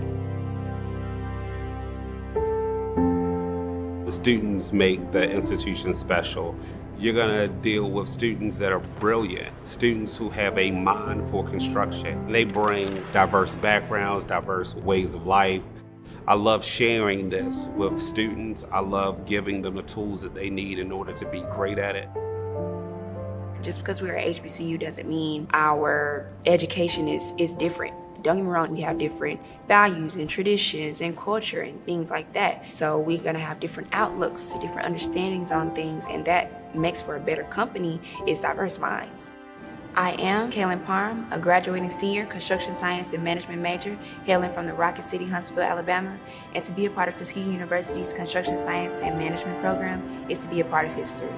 The students make the institution special. You're gonna deal with students that are brilliant, students who have a mind for construction. They bring diverse backgrounds, diverse ways of life. I love sharing this with students. I love giving them the tools that they need in order to be great at it. Just because we're at HBCU doesn't mean our education is different. Don't get me wrong, we have different values and traditions and culture and things like that. So we're gonna have different outlooks, different understandings on things, and that makes for a better company is diverse minds. I am Kaylin Parham, a graduating senior construction science and management major, hailing from the Rocket City, Huntsville, Alabama. And to be a part of Tuskegee University's construction science and management program is to be a part of history.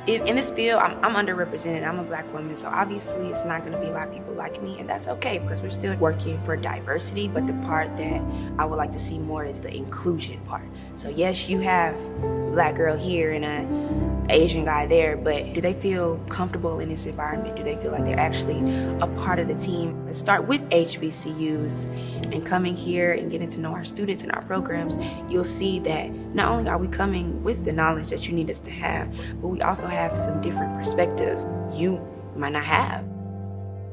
In this field, I'm underrepresented. I'm a Black woman, so obviously it's not going to be a lot of people like me, and that's okay because we're still working for diversity, but the part that I would like to see more is the inclusion part. So yes, you have a Black girl here and an Asian guy there, but do they feel comfortable in this environment? Do they feel like they're actually a part of the team? Let's start with HBCUs and coming here and getting to know our students and our programs. You'll see that not only are we coming with the knowledge that you need us to have, but we also have some different perspectives you might not have.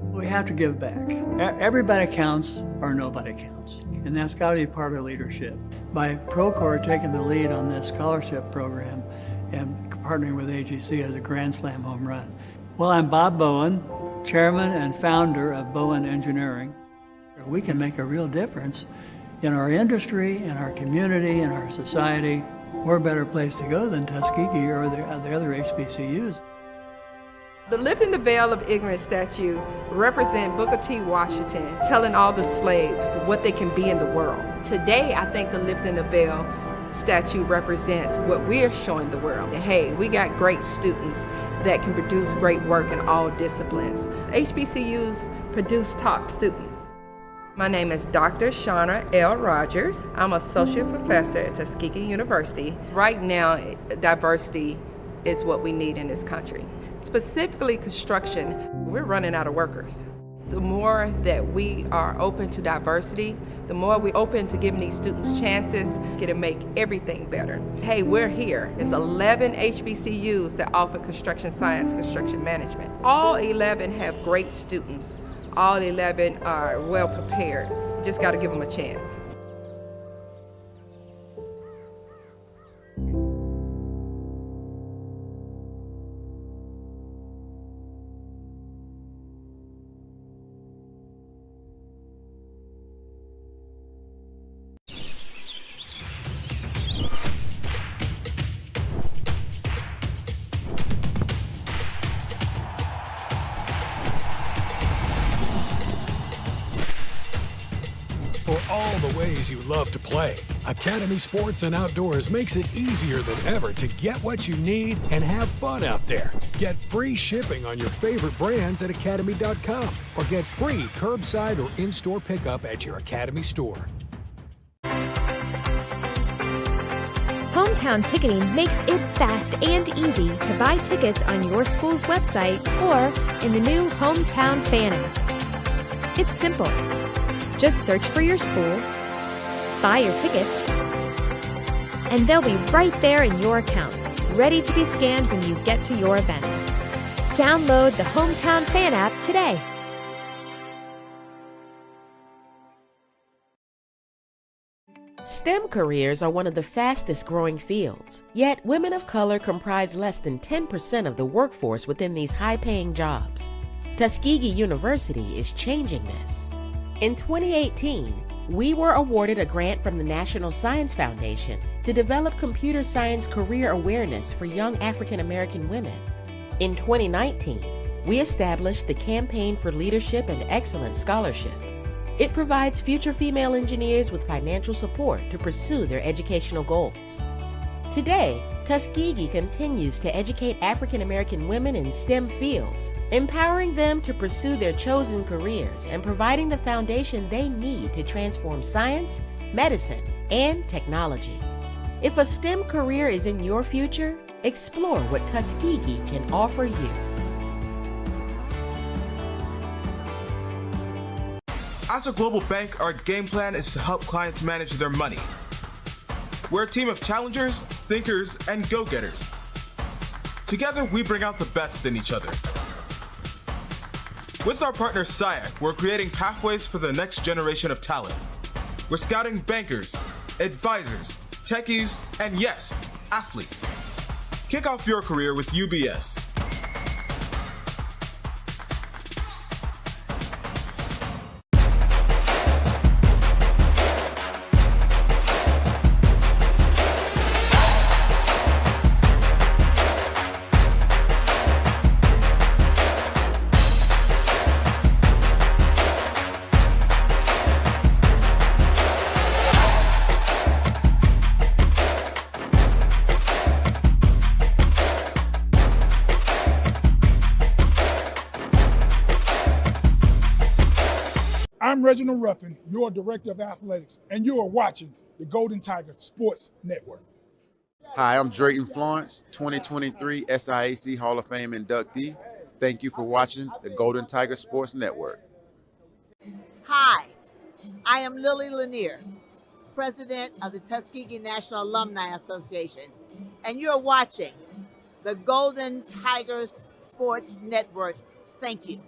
We have to give back. Everybody counts or nobody counts. And that's got to be part of leadership. By Procore taking the lead on this scholarship program and partnering with AGC as a Grand Slam home run. Well, I'm Bob Bowen, chairman and founder of Bowen Engineering. We can make a real difference in our industry, in our community, in our society. We're a better place to go than Tuskegee or the other HBCUs. The Lifting the Veil of Ignorance statue represents Booker T. Washington telling all the slaves what they can be in the world. Today, I think the Lifting the Veil statue represents what we're showing the world. Hey, we got great students that can produce great work in all disciplines. HBCUs produce top students. My name is Dr. Shauna L. Rogers. I'm associate professor at Tuskegee University. Right now, diversity is what we need in this country. Specifically construction, we're running out of workers. The more that we are open to diversity, the more we're open to giving these students chances, it'll make everything better. Hey, we're here. There's 11 HBCUs that offer construction science, construction management. All 11 have great students. All 11 are well prepared. You just got to give them a chance. For all the ways you love to play, Academy Sports and Outdoors makes it easier than ever to get what you need and have fun out there. Get free shipping on your favorite brands at academy.com or get free curbside or in-store pickup at your Academy store. Hometown Ticketing makes it fast and easy to buy tickets on your school's website or in the new Hometown Fan app. It's simple. Just search for your school, buy your tickets, and they'll be right there in your account, ready to be scanned when you get to your event. Download the Hometown Fan app today. STEM careers are one of the fastest growing fields, yet women of color comprise less than 10% of the workforce within these high-paying jobs. Tuskegee University is changing this. In 2018, we were awarded a grant from the National Science Foundation to develop computer science career awareness for young African American women. In 2019, we established the Campaign for Leadership and Excellence Scholarship. It provides future female engineers with financial support to pursue their educational goals. Today, Tuskegee continues to educate African American women in STEM fields, empowering them to pursue their chosen careers and providing the foundation they need to transform science, medicine, and technology. If a STEM career is in your future, explore what Tuskegee can offer you. As a global bank, our game plan is to help clients manage their money. We're a team of challengers, thinkers, and go-getters. Together, we bring out the best in each other. With our partner SIAC, we're creating pathways for the next generation of talent. We're scouting bankers, advisors, techies, and yes, athletes. Kick off your career with UBS. I'm Reginald Ruffin, your Director of Athletics, and you are watching the Golden Tiger Sports Network. Hi, I'm Drayton Florence, 2023 SIAC Hall of Fame inductee. Thank you for watching the Golden Tiger Sports Network. Hi, I am Lily Lanier, President of the Tuskegee National Alumni Association, and you're watching the Golden Tigers Sports Network. Thank you.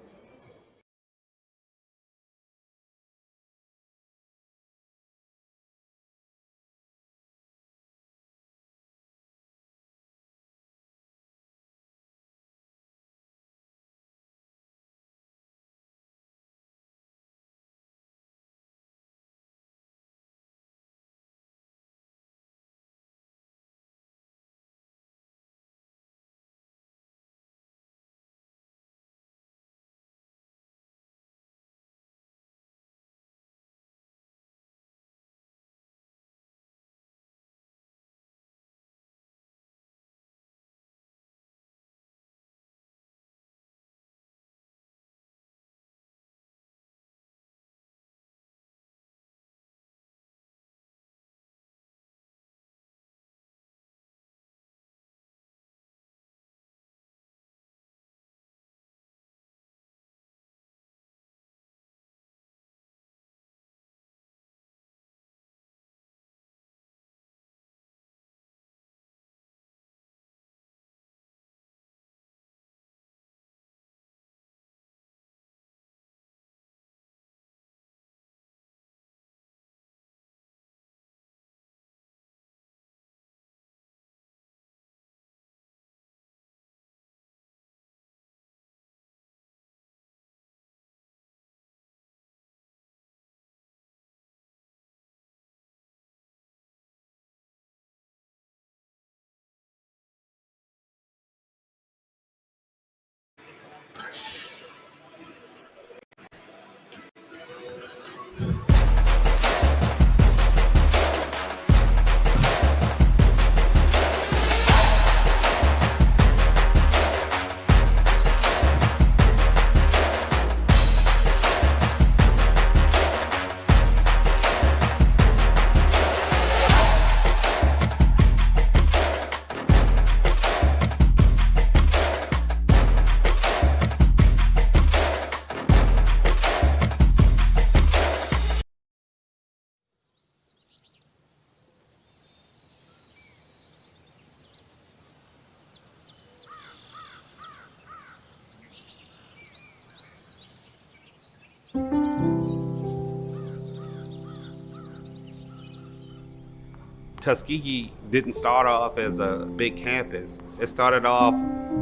Tuskegee didn't start off as a big campus. It started off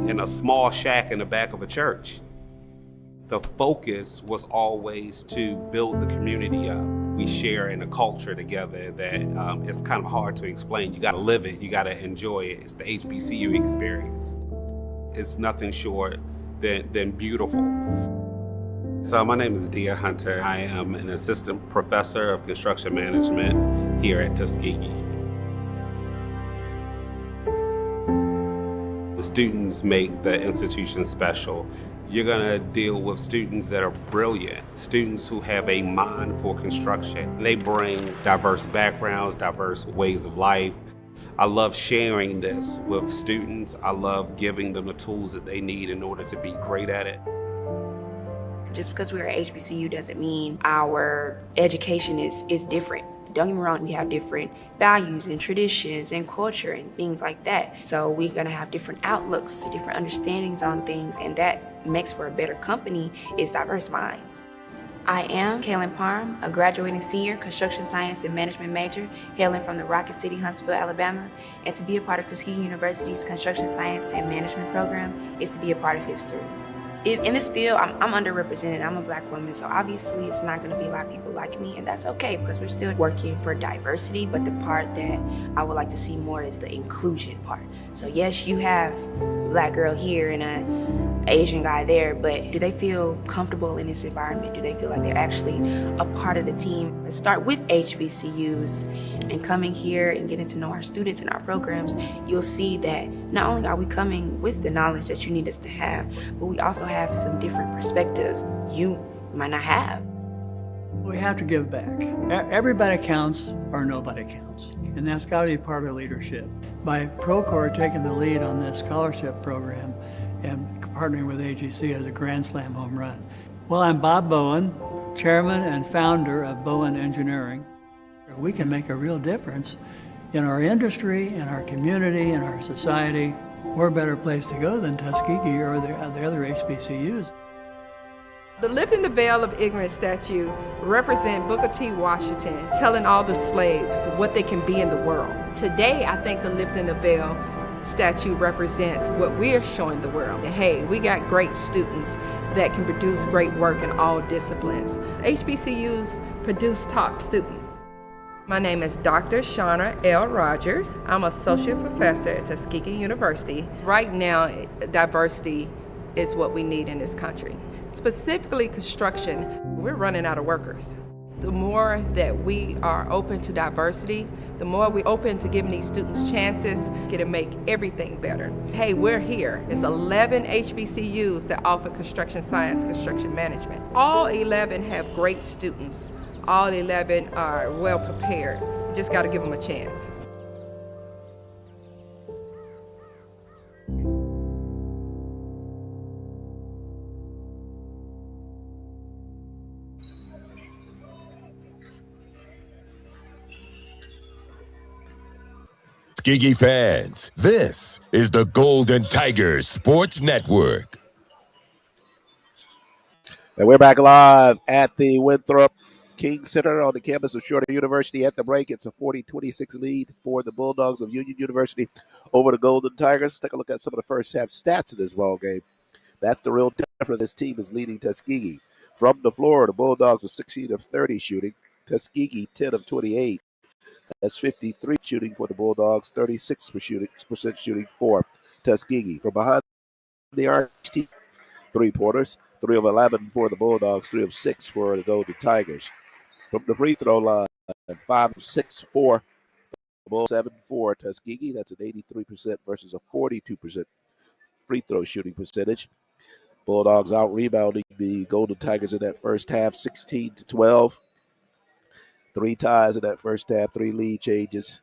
in a small shack in the back of a church. The focus was always to build the community up. We share in a culture together that it's kind of hard to explain. You gotta live it, you gotta enjoy it. It's the HBCU experience. It's nothing short than beautiful. So my name is Dia Hunter. I am an assistant professor of construction management here at Tuskegee. The students make the institution special. You're gonna deal with students that are brilliant, students who have a mind for construction. They bring diverse backgrounds, diverse ways of life. I love sharing this with students. I love giving them the tools that they need in order to be great at it. Just because we're at HBCU doesn't mean our education is different. Don't get me wrong, we have different values and traditions and culture and things like that. So we're gonna have different outlooks, different understandings on things, and that makes for a better company is diverse minds. I am Kaylin Parham, a graduating senior construction science and management major, hailing from the Rocket City, Huntsville, Alabama. And to be a part of Tuskegee University's construction science and management program is to be a part of history. In this field, I'm underrepresented. I'm a Black woman, so obviously it's not going to be a lot of people like me, and that's okay because we're still working for diversity, but the part that I would like to see more is the inclusion part. So yes, you have a Black girl here and an Asian guy there, but do they feel comfortable in this environment? Do they feel like they're actually a part of the team? Let's start with HBCUs and coming here and getting to know our students and our programs. You'll see that not only are we coming with the knowledge that you need us to have, but we also have some different perspectives you might not have. We have to give back. Everybody counts or nobody counts. And that's got to be part of leadership. By Procore taking the lead on this scholarship program and partnering with AGC as a Grand Slam home run. Well, I'm Bob Bowen, chairman and founder of Bowen Engineering. We can make a real difference in our industry, in our community, in our society. We're a better place to go than Tuskegee or the other HBCUs. The Lifting the Veil of Ignorance statue represents Booker T. Washington telling all the slaves what they can be in the world. Today, I think the Lifting the Veil statue represents what we're showing the world. Hey, we got great students that can produce great work in all disciplines. HBCUs produce top students. My name is Dr. Shauna L. Rogers. I'm associate professor at Tuskegee University. Right now, diversity is what we need in this country. Specifically construction, we're running out of workers. The more that we are open to diversity, the more we're open to giving these students chances, it'll make everything better. Hey, we're here. There's 11 HBCUs that offer construction science, construction management. All 11 have great students. All 11 are well prepared. You just got to give them a chance. Tuskegee fans, this is the Golden Tigers Sports Network. And we're back live at the Winthrop-King Center on the campus of Shorter University. At the break, it's a 40-26 lead for the Bulldogs of Union University over the Golden Tigers. Let's take a look at some of the first half stats of this ball game. That's the real difference. This team is leading Tuskegee. From the floor, the Bulldogs are 16 of 30 shooting. Tuskegee, 10 of 28. That's 53 shooting for the Bulldogs, 36% shooting for Tuskegee. From behind the arc, three-pointers, 3 of 11 for the Bulldogs, 3 of 6 for the Golden Tigers. From the free throw line, 5 of 6 for the Bulldogs, 7 for Tuskegee. That's an 83% versus a 42% free throw shooting percentage. Bulldogs out-rebounding the Golden Tigers in that first half, 16-12. 3 ties in that first half, 3 lead changes.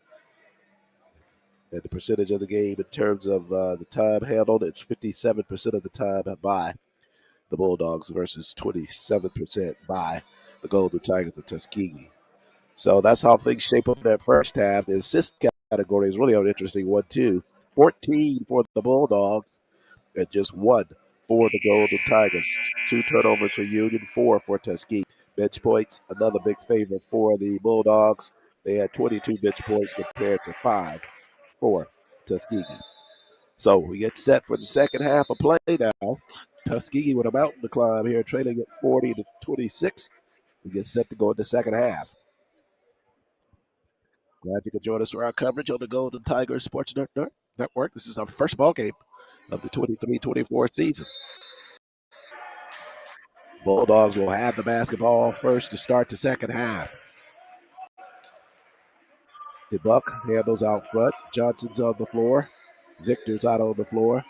And the percentage of the game in terms of the time handled, it's 57% of the time by the Bulldogs versus 27% by the Golden Tigers of Tuskegee. So that's how things shape up in that first half. The assist category is really an interesting one, too. 14 for the Bulldogs and just 1 for the Golden Tigers. 2 turnovers for Union, 4 for Tuskegee. Bench points, another big favorite for the Bulldogs. They had 22 bench points compared to 5 for Tuskegee. So we get set for the second half of play now. Tuskegee with a mountain to climb here, trailing at 40-26. We get set to go in the second half. Glad you could join us for our coverage on the Golden Tigers Sports Network. This is our first ball game of the 23-24 season. Bulldogs will have the basketball first to start the second half. DeBuck handles out front. Johnson's on the floor. Victor's out on the floor.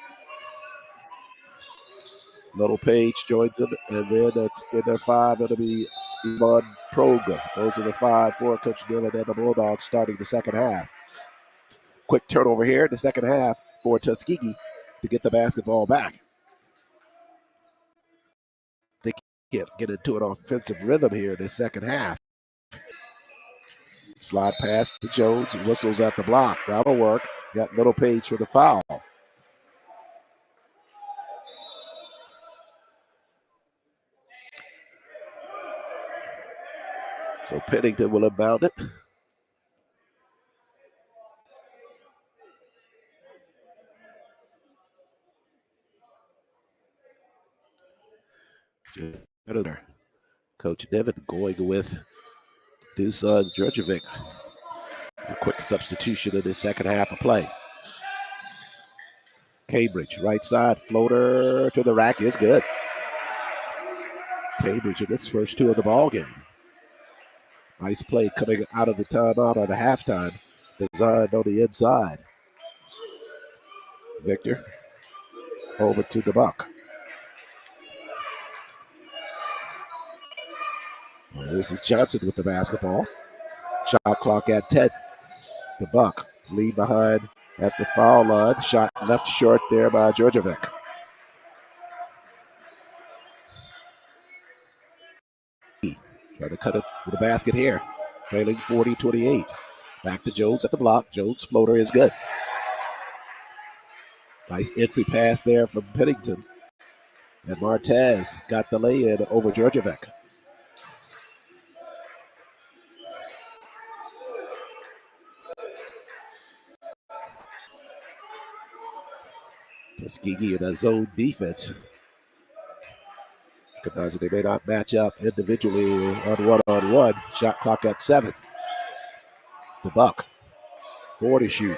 Little Page joins them, and then it's in their 5. It'll be Ivan Proga. Those are the 5 for Coach Dillon and the Bulldogs starting the second half. Quick turnover here in the second half for Tuskegee to get the basketball back. They can't get into an offensive rhythm here in the second half. Slide pass to Jones. Whistles at the block. That'll work. Got Little Page for the foul. So Pennington will inbound it. Coach Devin going with Dusan Djurjevic. A quick substitution in the second half of play. Cambridge, right side, floater to the rack is good. Cambridge in its first 2 of the ball game. Nice play coming out of the timeout on the halftime. Designed on the inside. Victor over to the Buck. This is Johnson with the basketball. Shot clock at 10. The Buck lead behind at the foul line. Shot left short there by Djurjevic. Trying to cut it with a basket here. Trailing 40-28. Back to Jones at the block. Jones' floater is good. Nice entry pass there from Pennington. And Martez got the lay-in over Djurjevic. Tuskegee in a zone defense. Recognize that they may not match up individually on one-on-one. Shot clock at 7. The Buck. 40 shoot.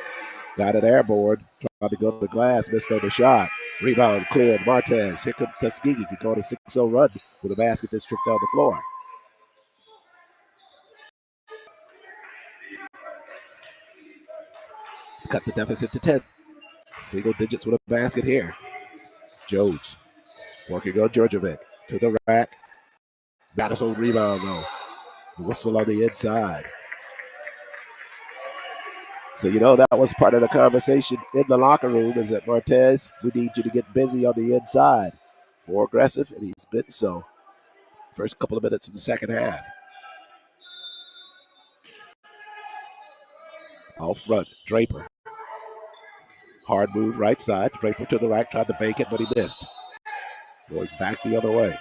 Got it airborne. Tried to go to the glass. Missed on the shot. Rebound cleared. Martez. Here comes Tuskegee. Can go on a 6-0 run with a basket that's stripped down the floor. Cut the deficit to 10. Single digits with a basket here. Jones working on Djurjevic to the rack. Got his own rebound though. Whistle on the inside. So that was part of the conversation in the locker room is that Martez, we need you to get busy on the inside. More aggressive, and he's been so. First couple of minutes in the second half. Out front, Draper. Hard move right side. Draper to the rack, tried to bank it, but he missed. Going back the other way.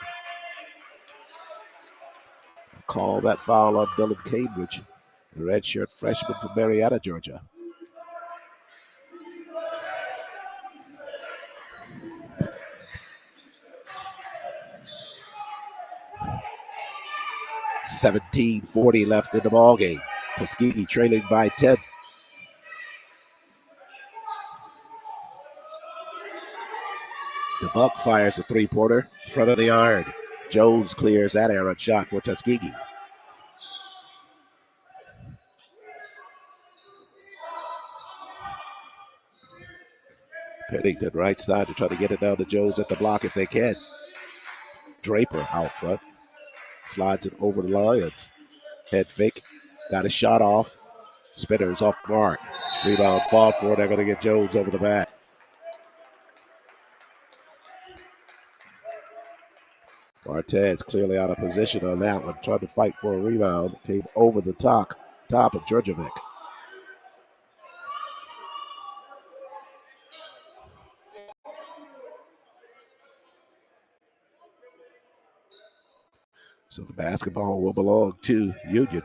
Call that foul on Dylan Cambridge, the redshirt freshman from Marietta, Georgia. $17:40 left in the ball game. Tuskegee trailing by 10. The Buck fires a three-pointer in front of the iron. Jones clears that errant shot for Tuskegee. Pennington right side to try to get it down to Jones at the block if they can. Draper out front. Slides it over the Lions. Head fake. Got a shot off. Spinners off the mark. Rebound fought for. They're going to get Jones over the back. Martez clearly out of position on that one. Tried to fight for a rebound. Came over the top of Djurjevic. So the basketball will belong to Union.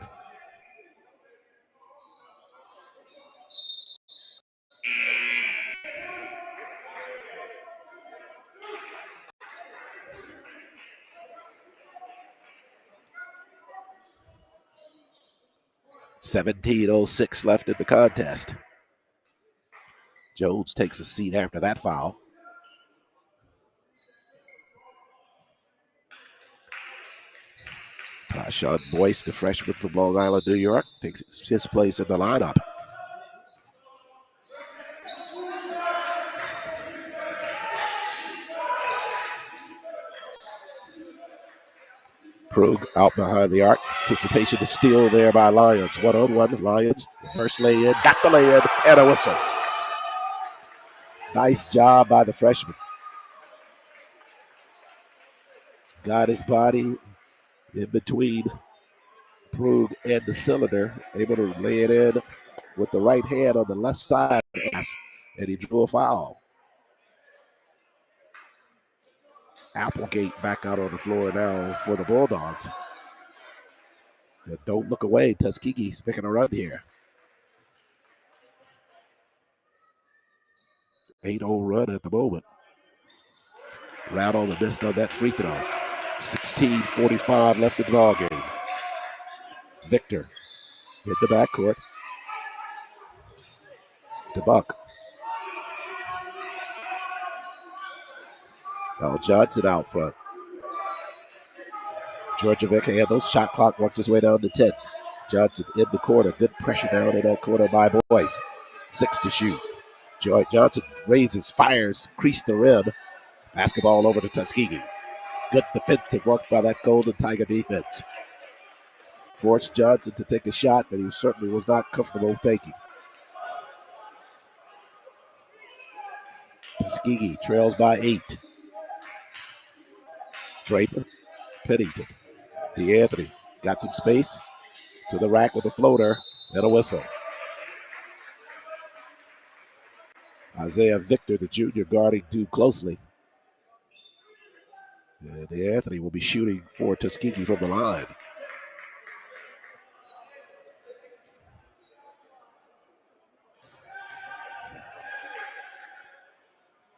17:06 left in the contest. Jones takes a seat after that foul. Sean Boyce, the freshman from Long Island, New York, takes his place in the lineup. Krug out behind the arc. Anticipation is still there by Lyons. 1-on-1, Lyons, first lay-in, got the lay-in, and a whistle. Nice job by the freshman. Got his body in between Krug and the cylinder, able to lay it in with the right hand on the left side, and he drew a foul. Applegate back out on the floor now for the Bulldogs. And don't look away, Tuskegee's making a run here. 8-0 run at the moment. Rattle the missed on that free throw. 16:45 left in the ball game. Victor hit the backcourt. To Buck. Now Johnson out front. Georgievic handles. Shot clock works its way down to 10. Johnson in the corner. Good pressure down in that corner by Boyce. 6 to shoot. Johnson raises, fires, crease the rim. Basketball over to Tuskegee. Good defensive work by that Golden Tiger defense. Forced Johnson to take a shot that he certainly was not comfortable taking. Tuskegee trails by 8. Draper, Pennington, DeAnthony got some space to the rack with a floater and a whistle. Isaiah Victor, the junior, guarding too closely. And DeAnthony will be shooting for Tuskegee from the line.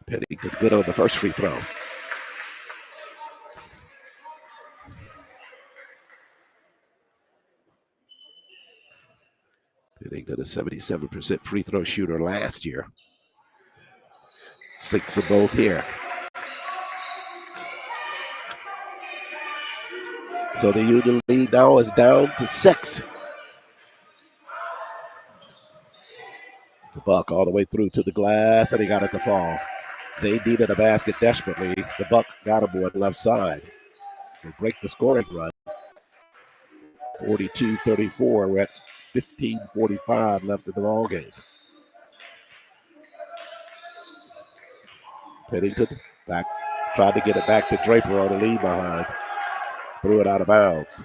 Pennington good on the first free throw. Pennington, a 77% free throw shooter last year. 6 of both here. So the Union lead now is down to 6. The Buck all the way through to the glass, and he got it to fall. They needed a basket desperately. The Buck got him on the left side. They break the scoring run. 42-34. We're at 15:45 left in the ball game. Pennington back, tried to get it back to Draper on the lead behind. Threw it out of bounds.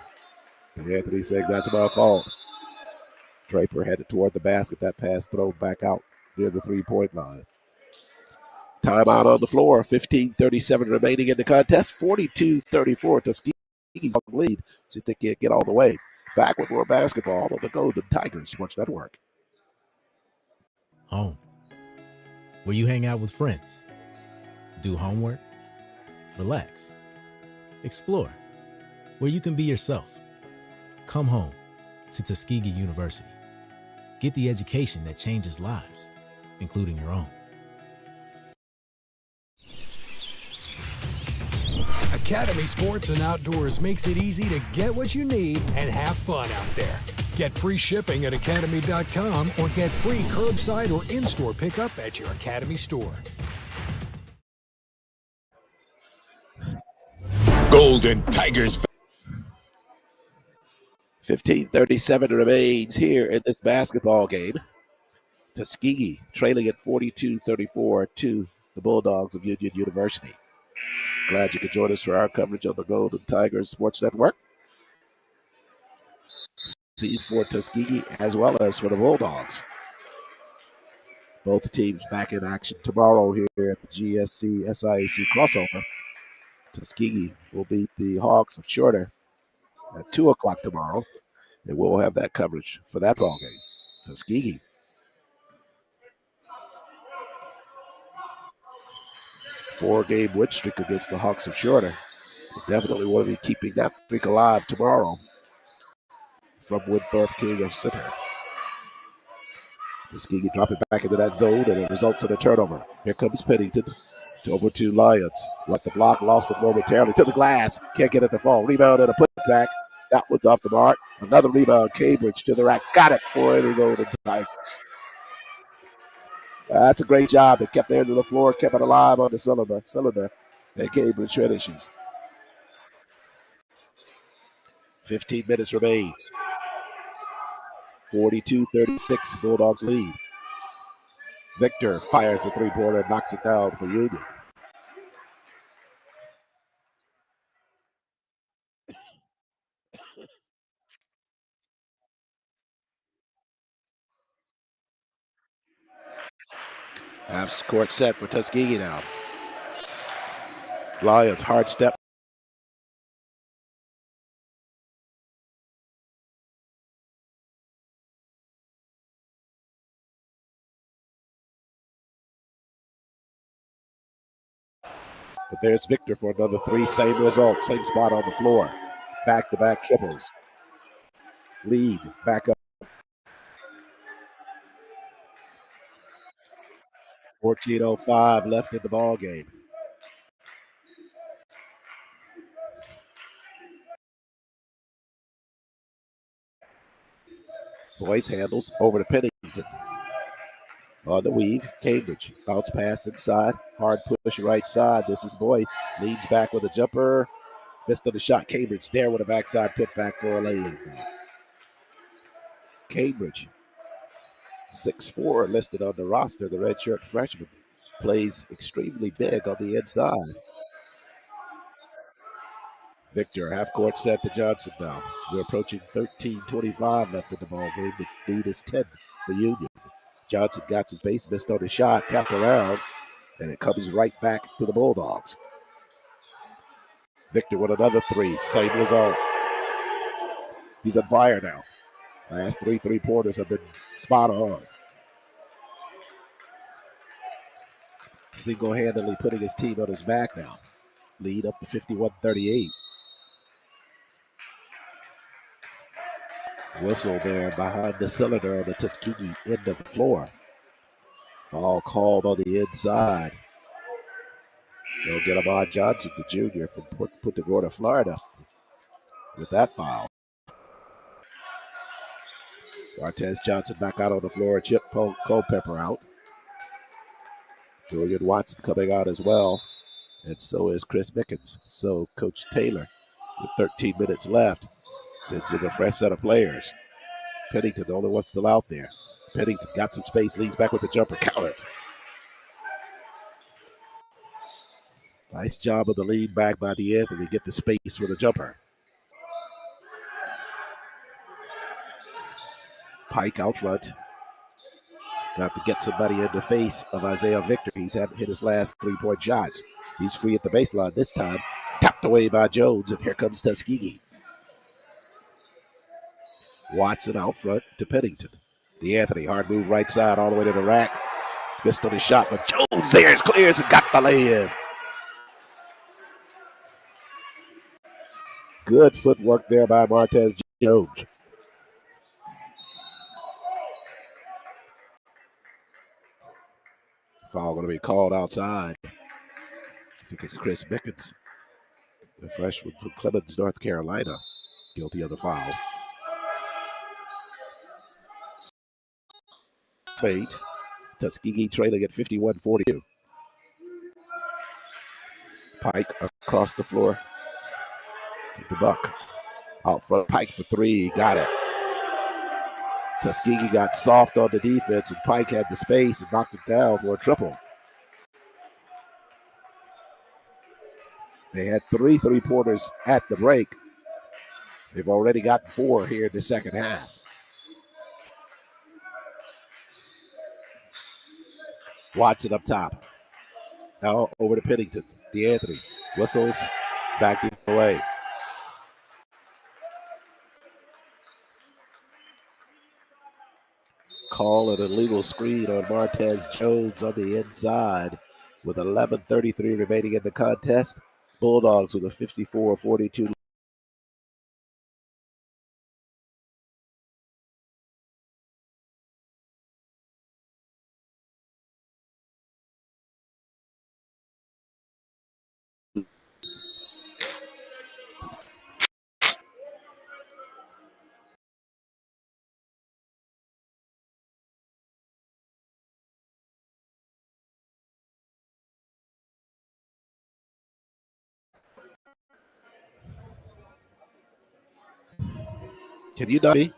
And Anthony saying that's my fault. Draper headed toward the basket. That pass thrown back out near the three-point line. Timeout on the floor. 15:37 remaining in the contest. 42-34. Tuskegee's on the lead. See if they can't get all the way. Back with more basketball on the Golden Tigers Sports Network. Home, where you hang out with friends, do homework, relax, explore, where you can be yourself. Come home to Tuskegee University. Get the education that changes lives, including your own. Academy Sports and Outdoors makes it easy to get what you need and have fun out there. Get free shipping at academy.com or get free curbside or in-store pickup at your Academy store. Golden Tigers. 15:37 remains here in this basketball game. Tuskegee trailing at 42-34 to the Bulldogs of Union University. Glad you could join us for our coverage on the Golden Tigers Sports Network. Season for Tuskegee as well as for the Bulldogs. Both teams back in action tomorrow here at the GSC SIAC crossover. Tuskegee will beat the Hawks of Shorter at 2 o'clock tomorrow, and we'll have that coverage for that ball game. Tuskegee. Four-game win streak against the Hawks of Shorter. We definitely want to be keeping that streak alive tomorrow. from Winthrop-King of center. Tuskegee drop it back into that zone, and it results in a turnover. Here comes Pennington. Over to Lyons. Let the block, lost it momentarily to the glass. Can't get it to fall. Rebound and a putback. That one's off the mark. Another rebound. Cambridge to the rack. Got it for the Golden Tigers. That's a great job. They kept the end of the floor, kept it alive on the cylinder. And Cambridge finishes. 15 minutes remains. 42-36, Bulldogs lead. Victor fires the three-pointer and knocks it down for Union. Half court set for Tuskegee now. Lyons, hard step. But there's Victor for another three. Same result, same spot on the floor. Back-to-back triples. Lead back up. 14:05 left in the ball game. Boyce handles over to Pennington. On the weave, Cambridge. Bounce pass inside. Hard push right side. This is Boyce. Leads back with a jumper. Missed on the shot. Cambridge there with a backside putback for a lay-in. Cambridge, 6'4", listed on the roster. The redshirt freshman plays extremely big on the inside. Victor, half-court set to Johnson now. We're approaching 13:25 left in the ball game. The lead is 10 for Union. Johnson got some space, missed on the shot, tapped around, and it comes right back to the Bulldogs. Victor with another three, same result. He's on fire now. Last three three-pointers have been spot on. Single-handedly putting his team on his back now. Lead up to 51-38. Whistle there behind the cylinder on the Tuskegee end of the floor. Foul called on the inside. They'll get Ahmad Johnson, the junior from Punta Gorda, Florida, with that foul. Martez Johnson back out on the floor. Chip Culpepper out. Julian Watson coming out as well. And so is Chris Mickens. So Coach Taylor, with 13 minutes left, sends in a fresh set of players. Pennington, the only one still out there. Pennington got some space, leads back with the jumper. Count it. Nice job of the lead back by the Anthony. Get the space for the jumper. Pike out front. Got to get somebody in the face of Isaiah Victor. He's had hit his last three-point shots. He's free at the baseline this time. Tapped away by Jones, and here comes Tuskegee. Watson out front to Pennington. DeAnthony, hard move right side all the way to the rack. Missed on his shot, but Jones there clears and got the lay-in. Good footwork there by Martez Jones. Foul going to be called outside. I think it's Chris Mickens, the freshman from Clemens, North Carolina, guilty of the foul. Bates, Tuskegee trailing at 51-42. Pike across the floor. The buck out front. Pike for three. Got it. Tuskegee got soft on the defense, and Pike had the space and knocked it down for a triple. They had three three-pointers at the break. They've already gotten four here in the second half. Watson up top. Now over to Pennington. DeAnthony whistles, back the away. Call an illegal screen on Martez Jones on the inside with 11:33 remaining in the contest. Bulldogs with a 54-42 Can you not be?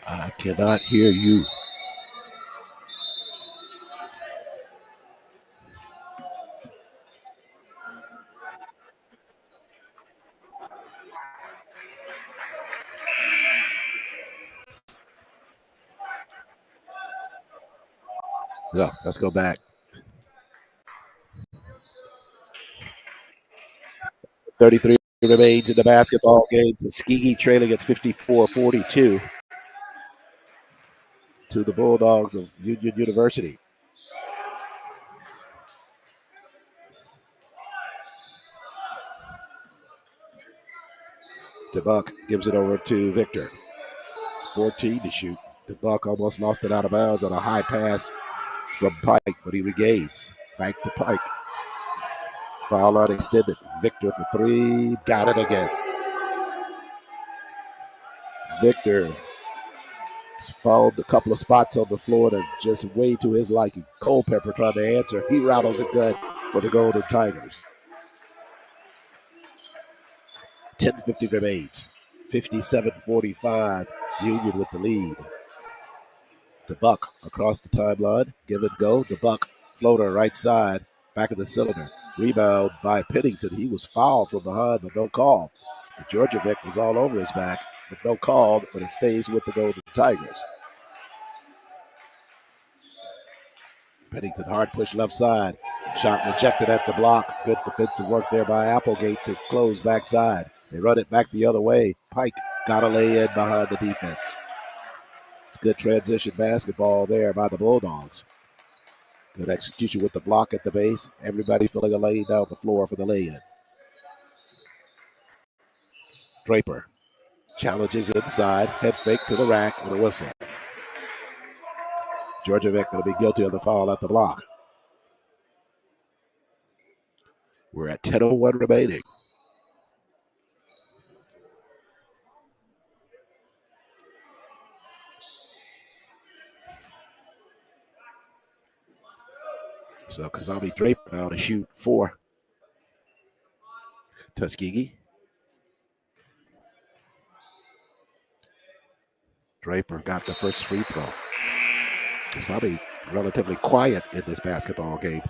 I cannot hear you. Yeah, let's go back. 33 remains in the basketball game. Tuskegee trailing at 54-42 to the Bulldogs of Union University. DeBuck gives it over to Victor. 14 to shoot. DeBuck almost lost it out of bounds on a high pass from Pike, but he regains. Back to Pike. Foul line extended. Victor for three. Got it again. Victor fouled a couple of spots on the floor that just way to his liking. Culpepper trying to answer. He rattles it good for the Golden Tigers. 10:50 remains. 57-45. Union with the lead. DeBuck across the timeline. Give it go. DeBuck floater right side. Back of the cylinder. Rebound by Pennington. He was fouled from behind, but no call. Georgia Vic was all over his back, but no call, but it stays with the Golden Tigers. Pennington hard push left side. Shot rejected at the block. Good defensive work there by Applegate to close backside. They run it back the other way. Pike got to lay in behind the defense. It's good transition basketball there by the Bulldogs. Good execution with the block at the base. Everybody filling a lane down the floor for the lay-in. Draper challenges inside. Head fake to the rack with a whistle. Georgia Vic going to be guilty of the foul at the block. We're at 10:01 remaining. So Kazami Draper now to shoot for Tuskegee. Draper got the first free throw. Kazami relatively quiet in this basketball game.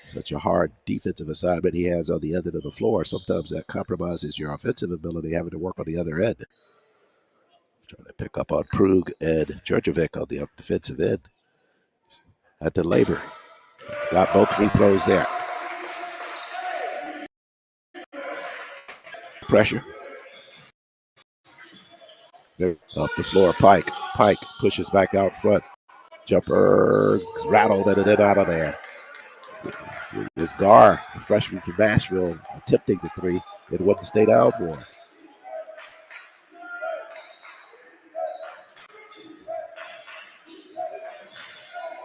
Such a hard defensive assignment he has on the end of the floor. Sometimes that compromises your offensive ability, having to work on the other end. Trying to pick up on Prug and Georgievic on the defensive end. At the labor. Got both free throws there. Pressure. Up the floor, Pike. Pike pushes back out front. Jumper rattled and it out of there. It's Gar, the freshman from Nashville, attempting the three. It wouldn't stay down for him.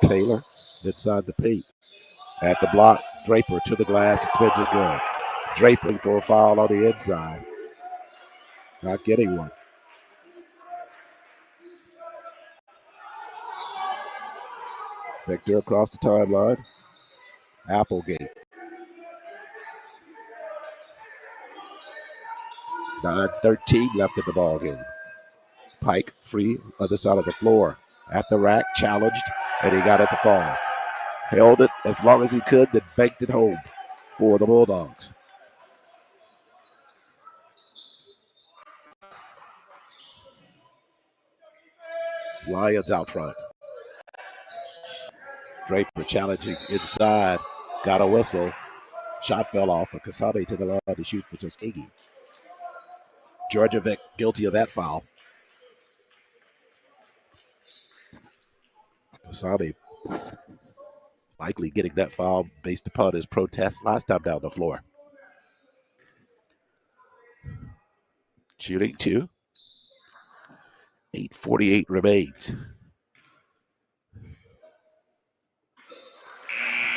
Taylor inside the paint. At the block, Draper to the glass and spins it good. Draper for a foul on the inside. Not getting one. Victor across the timeline. Applegate. 9:13 left in the ball game. Pike free, other side of the floor. At the rack, challenged, and he got it to fall. Held it as long as he could, then banked it home for the Bulldogs. Lions out front. Draper challenging inside. Got a whistle. Shot fell off, but Kasabe to the line to shoot for Tuskegee. Georgia Vic guilty of that foul. Kasabe likely getting that foul based upon his protest last time down the floor. Shooting two. 8:48 remains.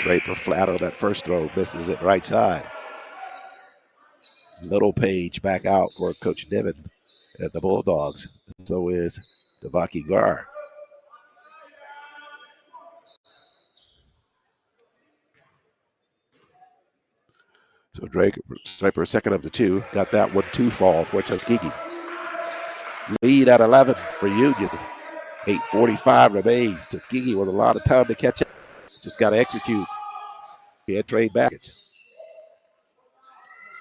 Draper flat on that first throw, misses it right side. Little Page back out for Coach Niven at the Bulldogs. So is Devaki Gar. So Draper, second of the two, got that 1-2 fall for Tuskegee. Lead at 11 for Union. 8:45 remains. Tuskegee with a lot of time to catch up. Just got to execute. Can't trade back.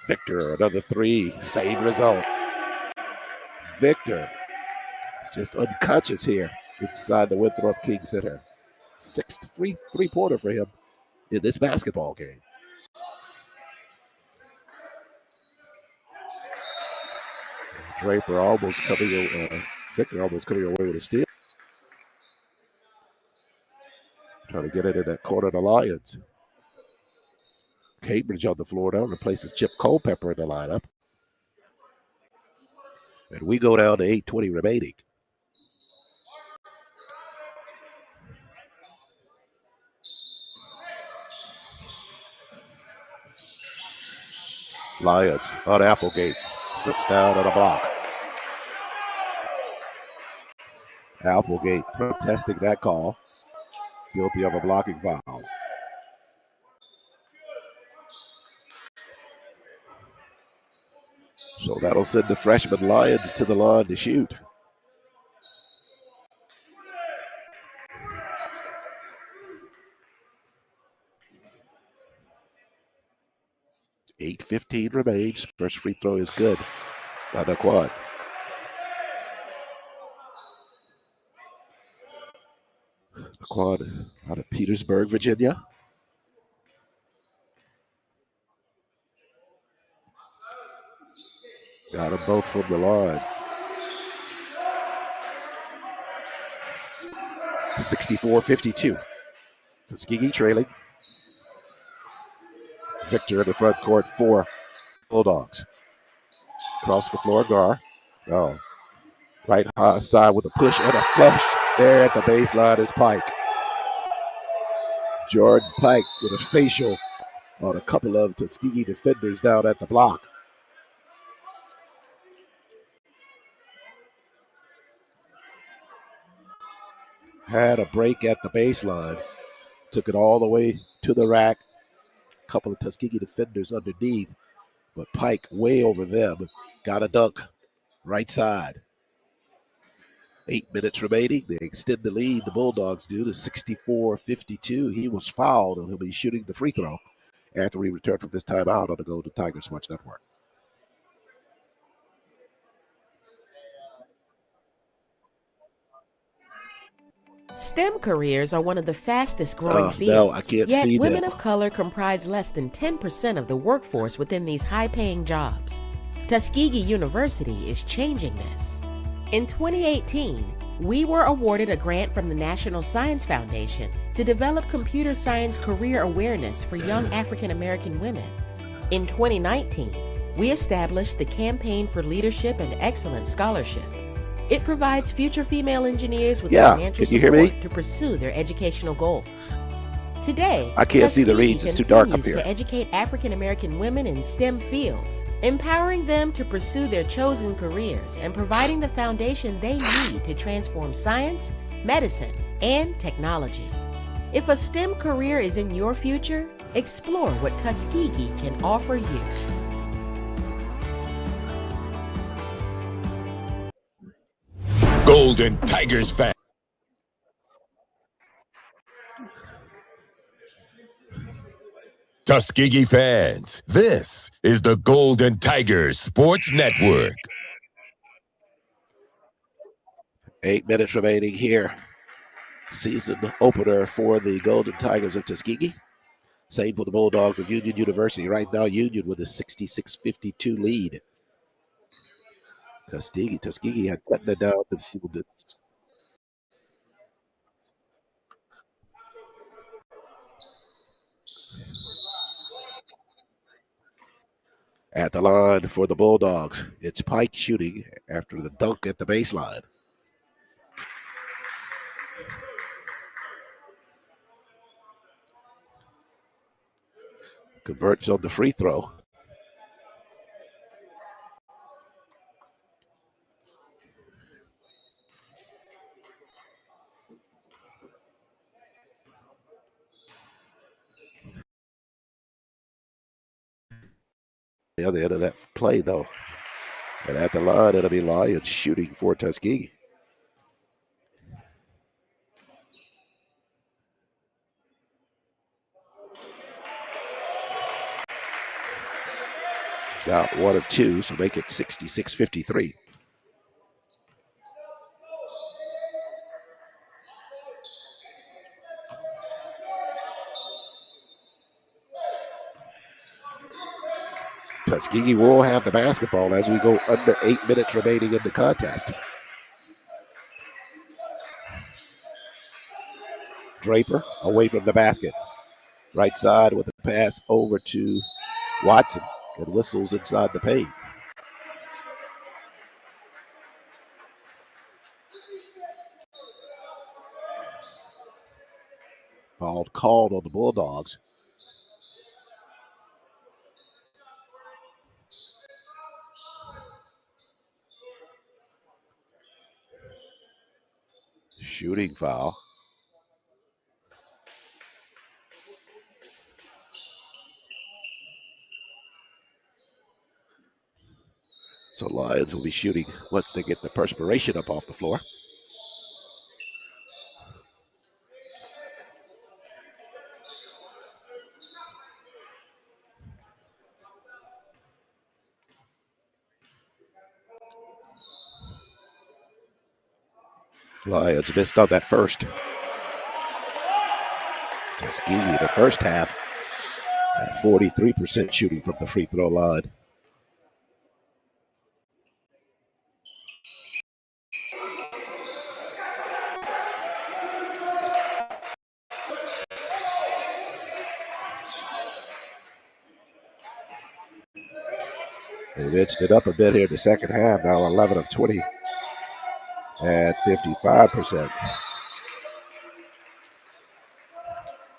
Victor, another three. Same result. Victor is just unconscious here inside the Winthrop-King Center. Sixth three-pointer for him in this basketball game. Draper almost coming, Victor almost coming away with a steal. Trying to get it in that corner of the Lions. Cambridge on the floor now, replaces Chip Culpepper in the lineup. And we go down to 8:20 remaining. Lions on Applegate. Slips down on a block. Applegate protesting that call. Guilty of a blocking foul. So that'll send the freshman Lions to the line to shoot. $8:15 remains. First free throw is good by Naquan. Naquan out of Petersburg, Virginia. Got them both from the line. 64-52. Tuskegee trailing. Victor in the front court for Bulldogs. Across the floor, Gar. Oh. Right side with a push and a flush. There at the baseline is Pike. Jordan Pike with a facial on a couple of Tuskegee defenders down at the block. Had a break at the baseline. Took it all the way to the rack. A couple of Tuskegee defenders underneath. But Pike way over them. Got a dunk. Right side. 8 minutes remaining. They extend the lead. The Bulldogs do to 64-52. He was fouled and he'll be shooting the free throw after we return from this timeout on the Golden Tiger Sports Network. STEM careers are one of the fastest growing fields. No, I can't yet see women them. of color comprise less than 10% of the workforce within these high-paying jobs. Tuskegee University is changing this. In 2018, we were awarded a grant from the National Science Foundation to develop computer science career awareness for young African American women. In 2019, we established the Campaign for Leadership and Excellence Scholarship. It provides future female engineers with financial support to pursue their educational goals. Today, I can't see the Tuskegee reeds. It's too dark up continues here. to educate African American women in STEM fields, empowering them to pursue their chosen careers and providing the foundation they need to transform science, medicine, and technology. If a STEM career is in your future, explore what Tuskegee can offer you. Golden Tigers fan. Tuskegee fans, this is the Golden Tigers Sports Network. 8 minutes remaining here. Season opener for the Golden Tigers of Tuskegee. Same for the Bulldogs of Union University. Right now, Union with a 66-52 lead. Tuskegee had cut that down and sealed it. At the line for the Bulldogs, it's Pike shooting after the dunk at the baseline. Converts on the free throw. The other end of that play, though. And at the line, it'll be Lions shooting for Tuskegee. Got one of two, so make it 66-53. Tuskegee will have the basketball as we go under 8 minutes remaining in the contest. Draper away from the basket. Right side with a pass over to Watson and whistles inside the paint. Foul called on the Bulldogs. Shooting foul. So Lions will be shooting once they get the perspiration up off the floor. Lions missed on that first. Tuskegee the first half at 43% shooting from the free throw line. They've edged it up a bit here in the second half. Now 11 of 20 at 55%.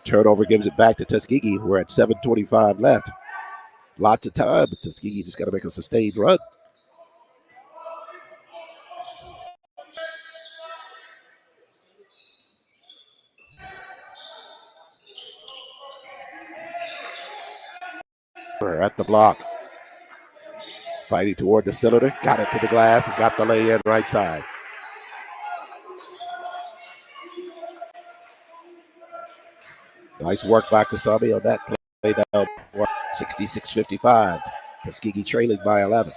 Turnover gives it back to Tuskegee. We're at 7:25 left. Lots of time, but Tuskegee just got to make a sustained run. We're at the block. Fighting toward the cylinder. Got it to the glass and got the lay-in right side. Nice work by Kasami on that play down. 66-55. Tuskegee trailing by 11.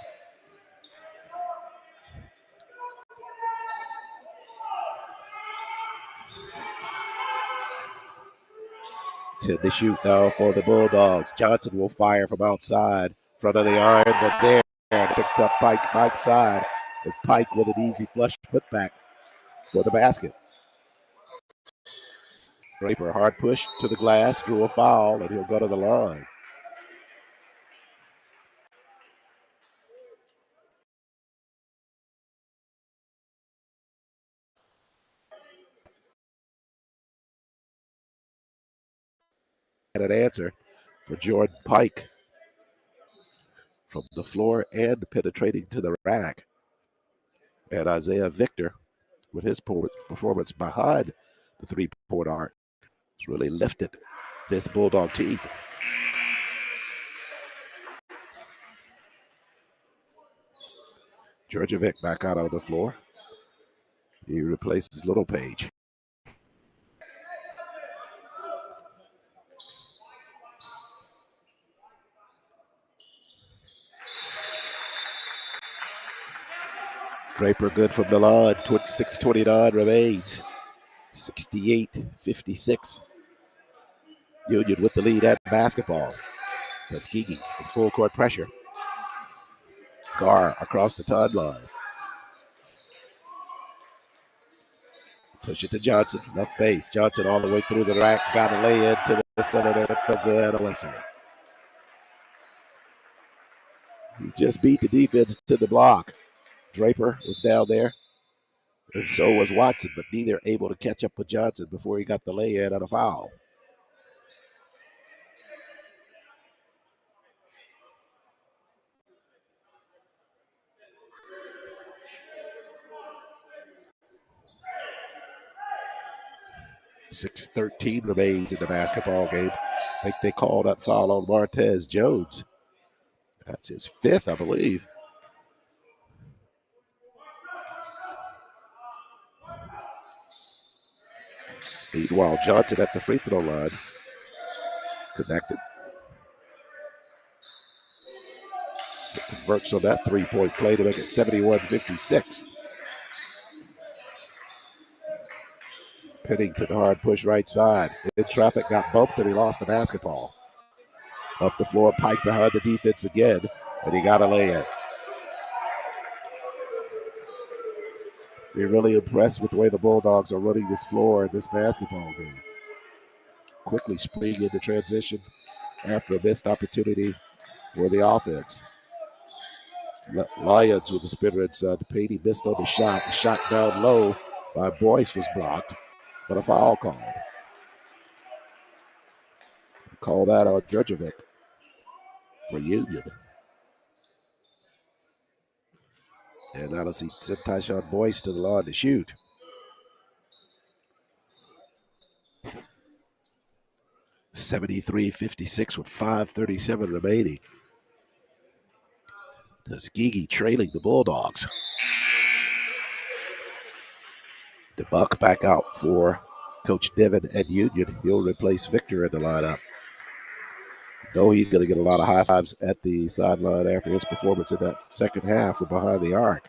To the shoot now for the Bulldogs. Johnson will fire from outside. Front of the iron, but there. Picked up Pike side. And Pike with an easy flush putback for the basket. Draper, hard push to the glass, drew a foul, and he'll go to the line. And an answer for Jordan Pike from the floor and penetrating to the rack. And Isaiah Victor, with his performance behind the three-point arc, has really lifted this Bulldog team. Georgievic back out on the floor. He replaces Little Page. Draper good from the line. 6:29 remains. 68-56. Union with the lead at basketball. Tuskegee in full court pressure. Gar across the timeline. Push it to Johnson. Left base. Johnson all the way through the rack. Got a lay into the center for good. A whistle. He just beat the defense to the block. Draper was down there. And so was Watson, but neither able to catch up with Johnson before he got the lay-in on a foul. 6:13 remains in the basketball game. I think they called that foul on Martez Jones. That's his 5th, I believe. Meanwhile, Johnson at the free throw line. Connected. So converts on that three-point play to make it 71-56. Pennington hard push right side. In traffic, got bumped, and he lost the basketball. Up the floor, Pike behind the defense again, and he got a lay-in. We're really impressed with the way the Bulldogs are running this floor in this basketball game. Quickly spring into transition after a missed opportunity for the offense. Lyons with the spinner inside the paint. He missed on the shot. The shot down low by Boyce was blocked, but a foul called. Call that on Dredjovic for Union. And now let's see, send Tyshawn Boyce to the line to shoot. (73-56) with 5:37 remaining. Tuskegee trailing the Bulldogs. DeBuck back out for Coach Devin at Union. He'll replace Victor in the lineup. Know he's going to get a lot of high fives at the sideline after his performance in that second half from behind the arc.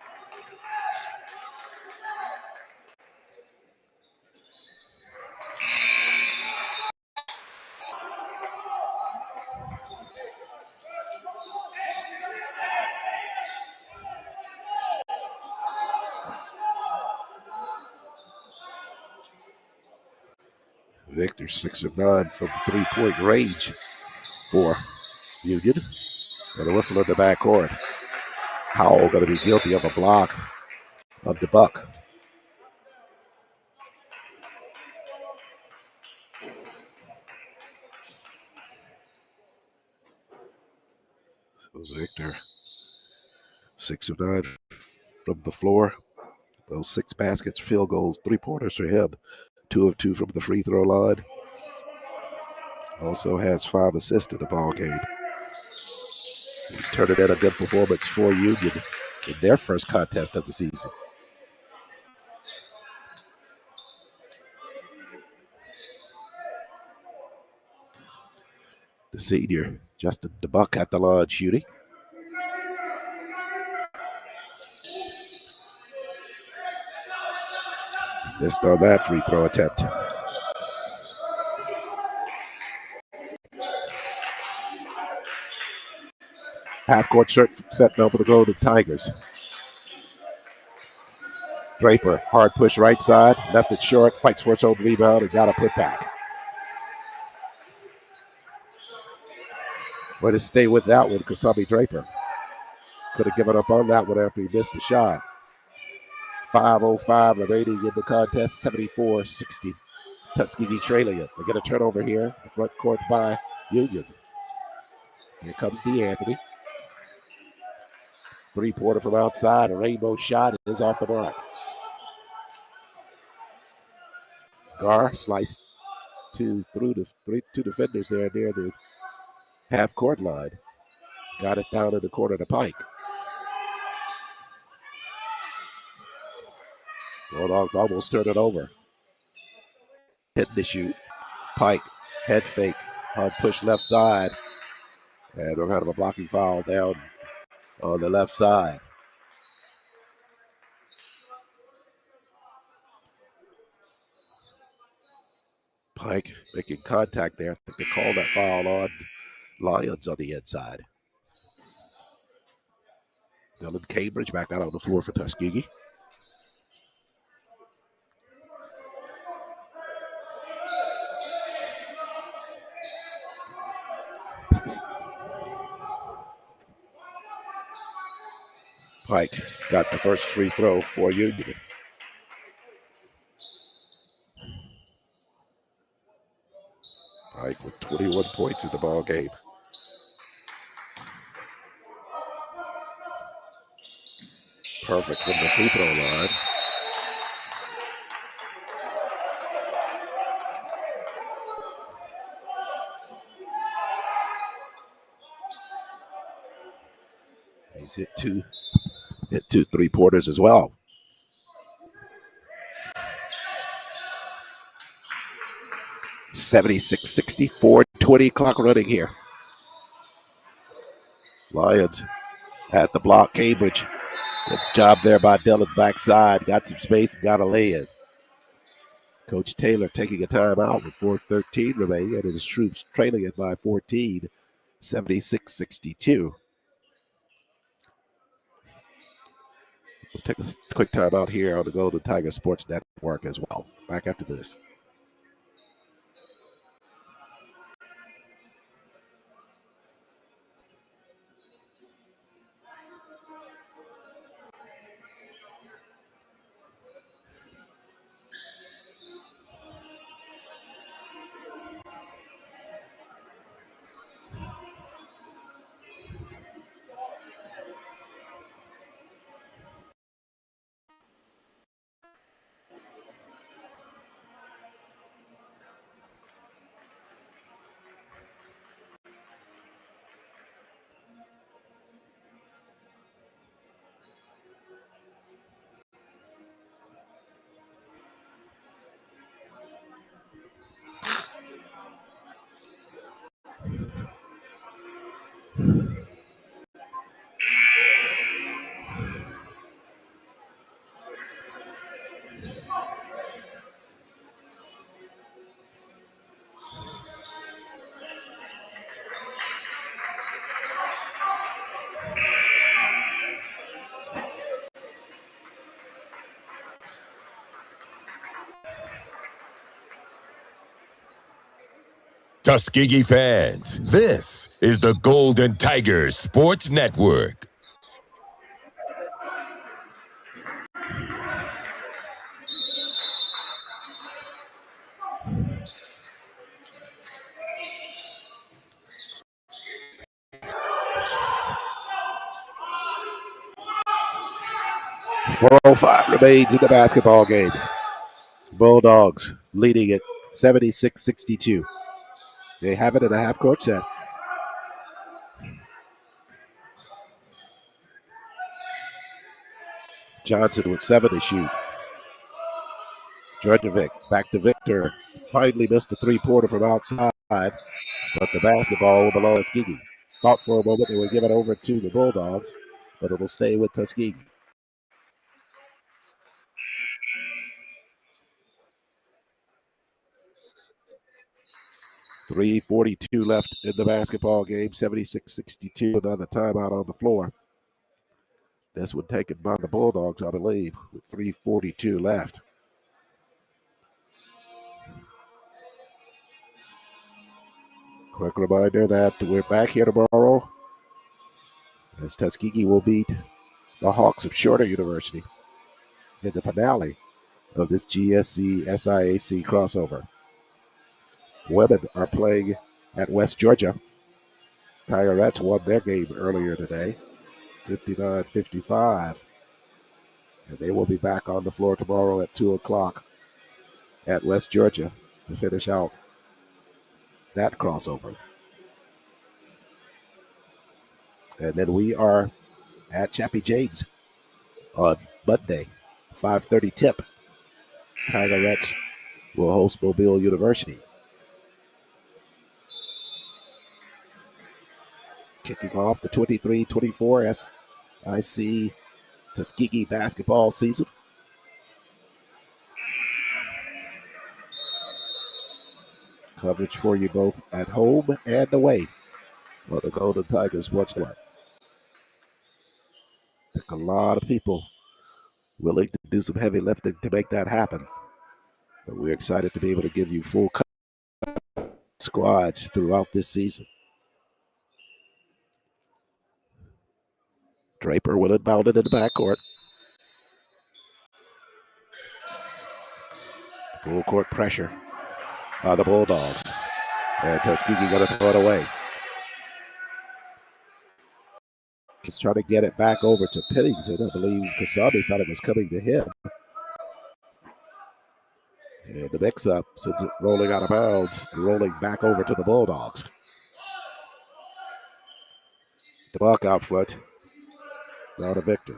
Victor 6 of 9 from three-point range for Union. And a whistle in the backcourt. Howell going to be guilty of a block of DeBuck. So Victor 6 of 9 from the floor. Those 6 baskets, field goals, 3-pointers for him. 2 of 2 from the free throw line. Also has 5 assists in the ball game. So he's turning in a good performance for Union in their first contest of the season. The senior, Justin DeBuck, at the line shooting. Missed on that free throw attempt. Half-court set now for the Golden Tigers. Draper, hard push right side, left it short, fights for its own rebound, and got a putback. Way to stay with that one, Kasami Draper. Could have given up on that one after he missed the shot. 5:05 remaining in the contest, 74-60. Tuskegee trailing it. They get a turnover here, the front court by Union. Here comes DeAnthony. Three-pointer from outside, a rainbow shot is off the mark. Gar sliced through the two defenders there near the half-court line. Got it down in the corner to Pike. Bulldogs almost turned it over. Hitting the shoot. Pike, head fake, hard push left side. And we're kind of a blocking foul down on the left side. Pike making contact there. I think they called that foul on Lyons on the inside. Dylan Cambridge back out on the floor for Tuskegee. Pike got the first free throw for Union. Pike with 21 points in the ball game. Perfect from the free throw line. He's hit two three-pointers as well. (76-64), 20 clock running here. Lions at the block. Cambridge. Good job there by Dylan backside. Got some space and got a lay-in. Coach Taylor taking a timeout with 4:13 remaining, and his troops trailing it by 14, 76-62. We'll take a quick timeout here on the Golden Tiger Sports Network as well. Back after this. Tuskegee fans, this is the Golden Tigers Sports Network. .405 remains in the basketball game. Bulldogs leading it 76-62. They have it in a half-court set. Johnson with 7 to shoot. Georgievic back to Victor. Finally missed the three-pointer from outside, but the basketball will belong to Tuskegee. Thought for a moment they would give it over to the Bulldogs, but it will stay with Tuskegee. .342 left in the basketball game, 76-62. Another timeout on the floor. This would take it by the Bulldogs, I believe, with 3:42 left. Quick reminder that we're back here tomorrow as Tuskegee will beat the Hawks of Shorter University in the finale of this GSC SIAC crossover. Women are playing at West Georgia. Tigerettes won their game earlier today, 59-55. And they will be back on the floor tomorrow at 2 o'clock at West Georgia to finish out that crossover. And then we are at Chappie James on Monday, 5:30 tip. Tigerettes will host Mobile University. Kicking off the 23-24 SIC Tuskegee basketball season. Coverage for you both at home and away on the Golden Tigers Sports Network. Took a lot of people willing to do some heavy lifting to make that happen. But we're excited to be able to give you full squads throughout this season. Draper will inbound it in the backcourt. Full court pressure by the Bulldogs. And Tuskegee going to throw it away. Just trying to get it back over to Pennington. I believe Kasabi thought it was coming to him. And the mix-up sends it rolling out of bounds, rolling back over to the Bulldogs. The buck out front. Now to Victor.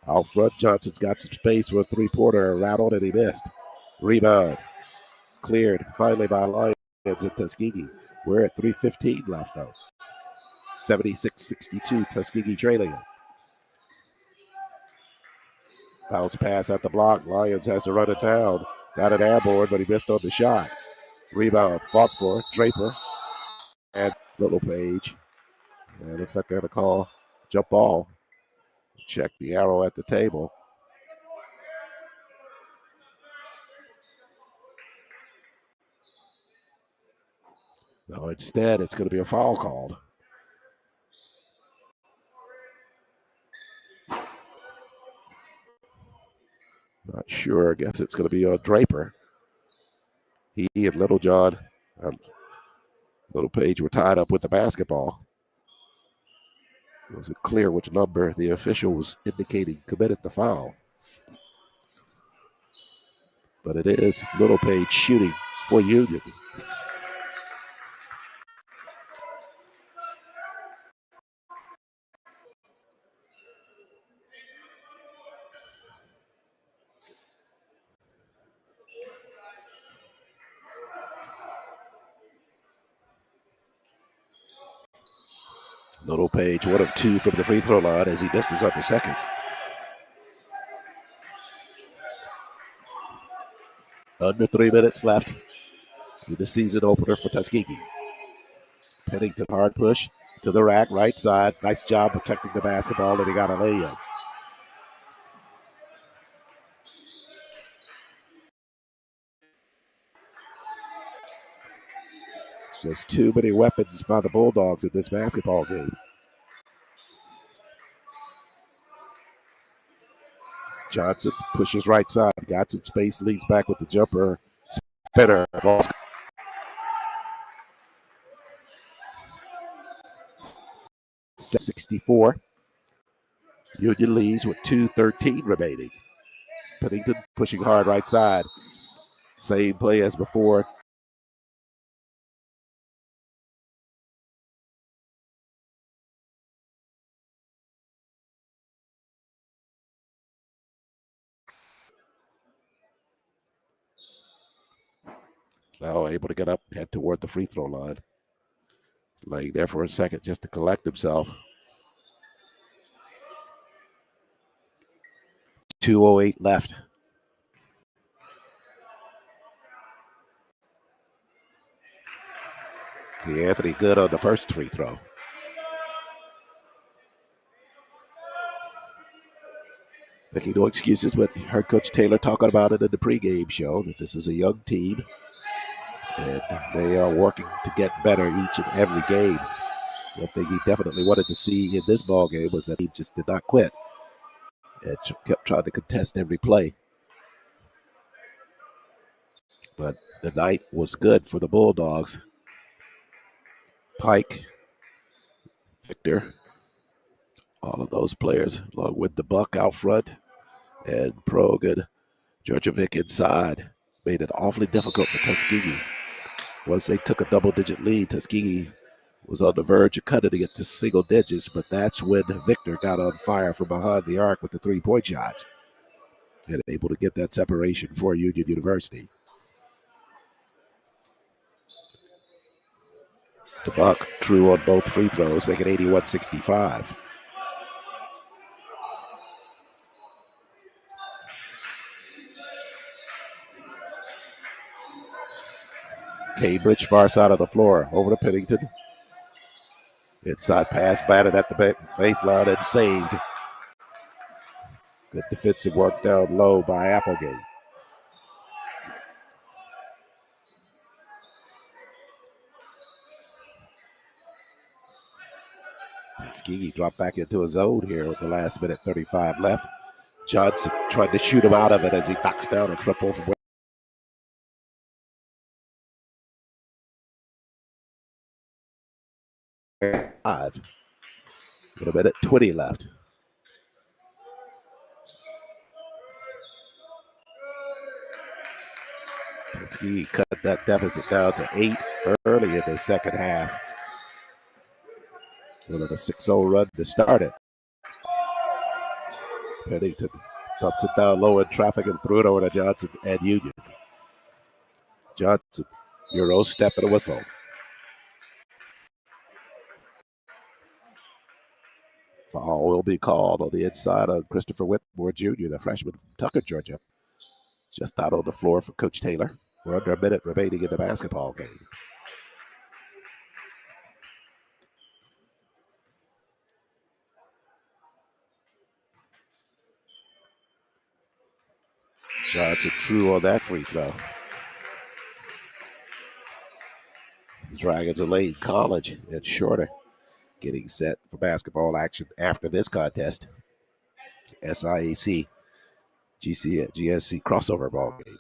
Out front, Johnson's got some space for a three-pointer. Rattled and he missed. Rebound. Cleared finally by Lions at Tuskegee. We're at 3:15 left, though. 76-62, Tuskegee trailing it. Bounce pass at the block. Lions has to run it down. Got it airborne, but he missed on the shot. Rebound fought for Draper and Little Page. And looks like they're going to call jump ball. Check the arrow at the table. No, instead it's going to be a foul called. Not sure. I guess it's going to be a Draper. He and Little John, Little Page were tied up with the basketball. It wasn't clear which number the official was indicating committed the foul. But it is Little Page shooting for Union. Little Page, 1 of 2 from the free throw line as he misses on the second. Under 3 minutes left in the season opener for Tuskegee. Pennington hard push to the rack, right side. Nice job protecting the basketball, and he got a layup. Just too many weapons by the Bulldogs in this basketball game. Johnson pushes right side. Got some space, leads back with the jumper. Spinner. 64. Union leads with 2:13 remaining. Pennington pushing hard right side. Same play as before. Now able to get up, head toward the free throw line. Laying there for a second just to collect himself. 2:08 left. Anthony good on the first free throw. Making no excuses, but heard Coach Taylor talking about it in the pregame show that this is a young team and they are working to get better each and every game. One thing he definitely wanted to see in this ball game was that he just did not quit and kept trying to contest every play. But the night was good for the Bulldogs. Pike, Victor, all of those players, along with the Buck out front, and Progan, Georgievic inside, made it awfully difficult for Tuskegee. Once they took a double-digit lead, Tuskegee was on the verge of cutting it to single digits, but that's when Victor got on fire from behind the arc with the three-point shots and able to get that separation for Union University. The Buck true on both free throws, making 81-65. Cambridge, far side of the floor, over to Pennington. Inside pass, batted at the baseline and saved. Good defensive work down low by Applegate. Tuskegee dropped back into his zone here with the last minute 35 left. Johnson tried to shoot him out of it as he knocks down a triple from 5. With a minute 20 left. Tuskegee cut that deficit down to 8 early in the second half. With a 6-0 run to start it. Pennington dumps it down low in traffic and threw it over to Johnson and Union. Johnson, Euro step and a whistle. Foul will be called on the inside of Christopher Whitmore Jr., the freshman from Tucker, Georgia. Just out on the floor for Coach Taylor. We're under a minute remaining in the basketball game. Johnson true on that free throw. Dragons of Lane College and Shorter getting set for basketball action after this contest. SIAC GSC crossover ball game.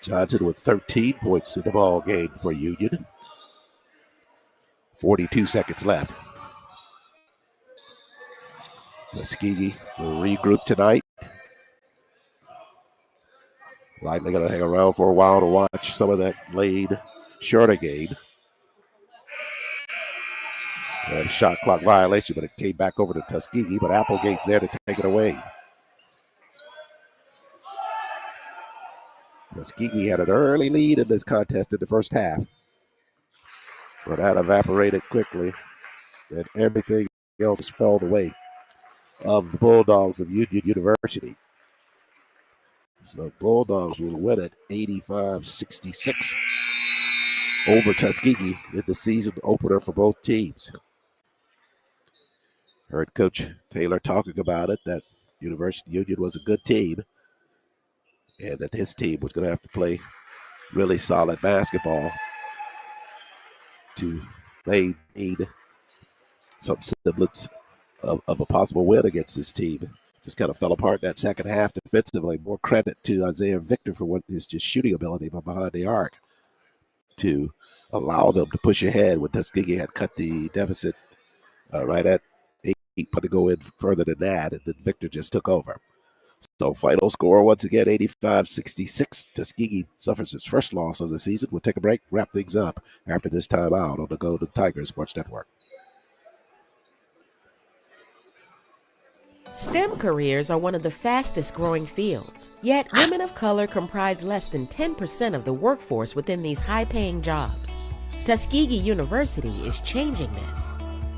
Johnson with 13 points in the ball game for Union. 42 seconds left. Tuskegee will regroup tonight. Likely going to hang around for a while to watch some of that Lane Shorter game. Shot clock violation, but it came back over to Tuskegee, but Applegate's there to take it away. Tuskegee had an early lead in this contest in the first half, but that evaporated quickly, and everything else fell the way of the Bulldogs of Union University. So Bulldogs will win it 85-66 over Tuskegee in the season opener for both teams. Heard Coach Taylor talking about it, that University Union was a good team and that his team was going to have to play really solid basketball to maintain some semblance of a possible win against this team. Just kind of fell apart that second half defensively. More credit to Isaiah Victor for what his just shooting ability from behind the arc to allow them to push ahead when Tuskegee had cut the deficit right at 8, but to go in further than that, and then Victor just took over. So final score once again, 85-66. Tuskegee suffers its first loss of the season. We'll take a break, wrap things up after this timeout on the Golden Tigers Sports Network. STEM careers are one of the fastest growing fields, yet women of color comprise less than 10% of the workforce within these high-paying jobs. Tuskegee University is changing this.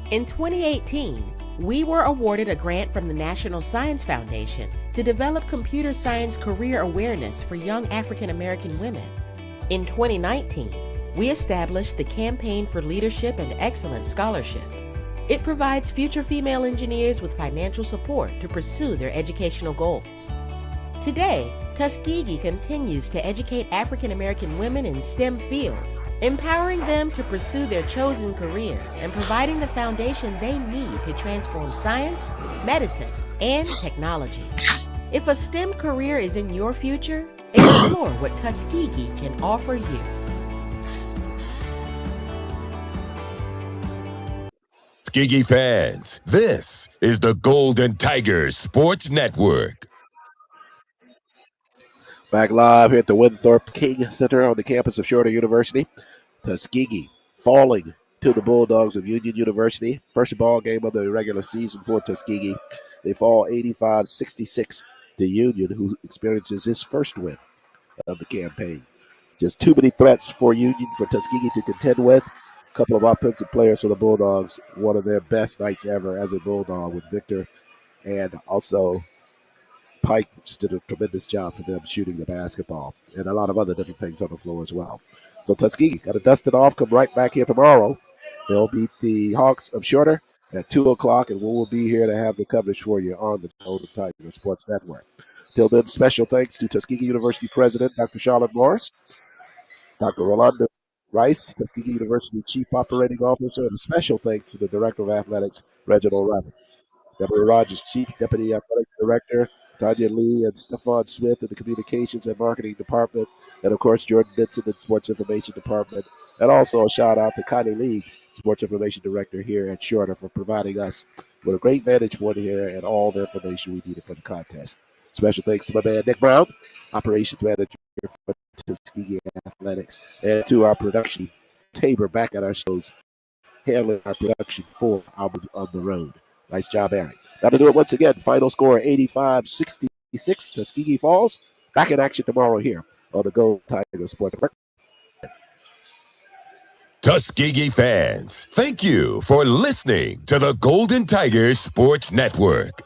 In 2018, we were awarded a grant from the National Science Foundation to develop computer science career awareness for young African American women. In 2019, we established the Campaign for Leadership and Excellence Scholarship. It provides future female engineers with financial support to pursue their educational goals. Today, Tuskegee continues to educate African American women in STEM fields, empowering them to pursue their chosen careers and providing the foundation they need to transform science, medicine, and technology. If a STEM career is in your future, explore what Tuskegee can offer you. Tuskegee fans, this is the Golden Tigers Sports Network. Back live here at the Winthrop-King Center on the campus of Shorter University. Tuskegee falling to the Bulldogs of Union University. First ball game of the regular season for Tuskegee. They fall 85-66 to Union, who experiences his first win of the campaign. Just too many threats for Union, for Tuskegee to contend with. A couple of offensive players for the Bulldogs. One of their best nights ever as a Bulldog with Victor, and also Pike just did a tremendous job for them shooting the basketball, and a lot of other different things on the floor as well. So Tuskegee got to dust it off, come right back here tomorrow. They'll beat the Hawks of Shorter at 2 o'clock, and we will be here to have the coverage for you on the Golden Tiger Sports Network. Till then, special thanks to Tuskegee University President Dr. Charlotte Morris, Dr. Rolanda Rice, Tuskegee University Chief Operating Officer, and a special thanks to the Director of Athletics, Reginald Ruffin. Deborah Rogers, Chief Deputy Athletic Director, Tanya Lee and Stephon Smith in the Communications and Marketing Department, and of course Jordan Benson in the Sports Information Department. And also a shout out to Connie Leagues, Sports Information Director here at Shorter, for providing us with a great vantage point here and all the information we needed for the contest. Special thanks to my man Nick Brown, Operations Manager for Tuskegee Athletics, and to our production, Tabor, back at our shows, handling our production for Albert on the Road. Nice job, Aaron. Now to do it once again, final score 85-66, Tuskegee Falls. Back in action tomorrow here on the Gold Tiger Sport Network. Tuskegee fans, thank you for listening to the Golden Tigers Sports Network.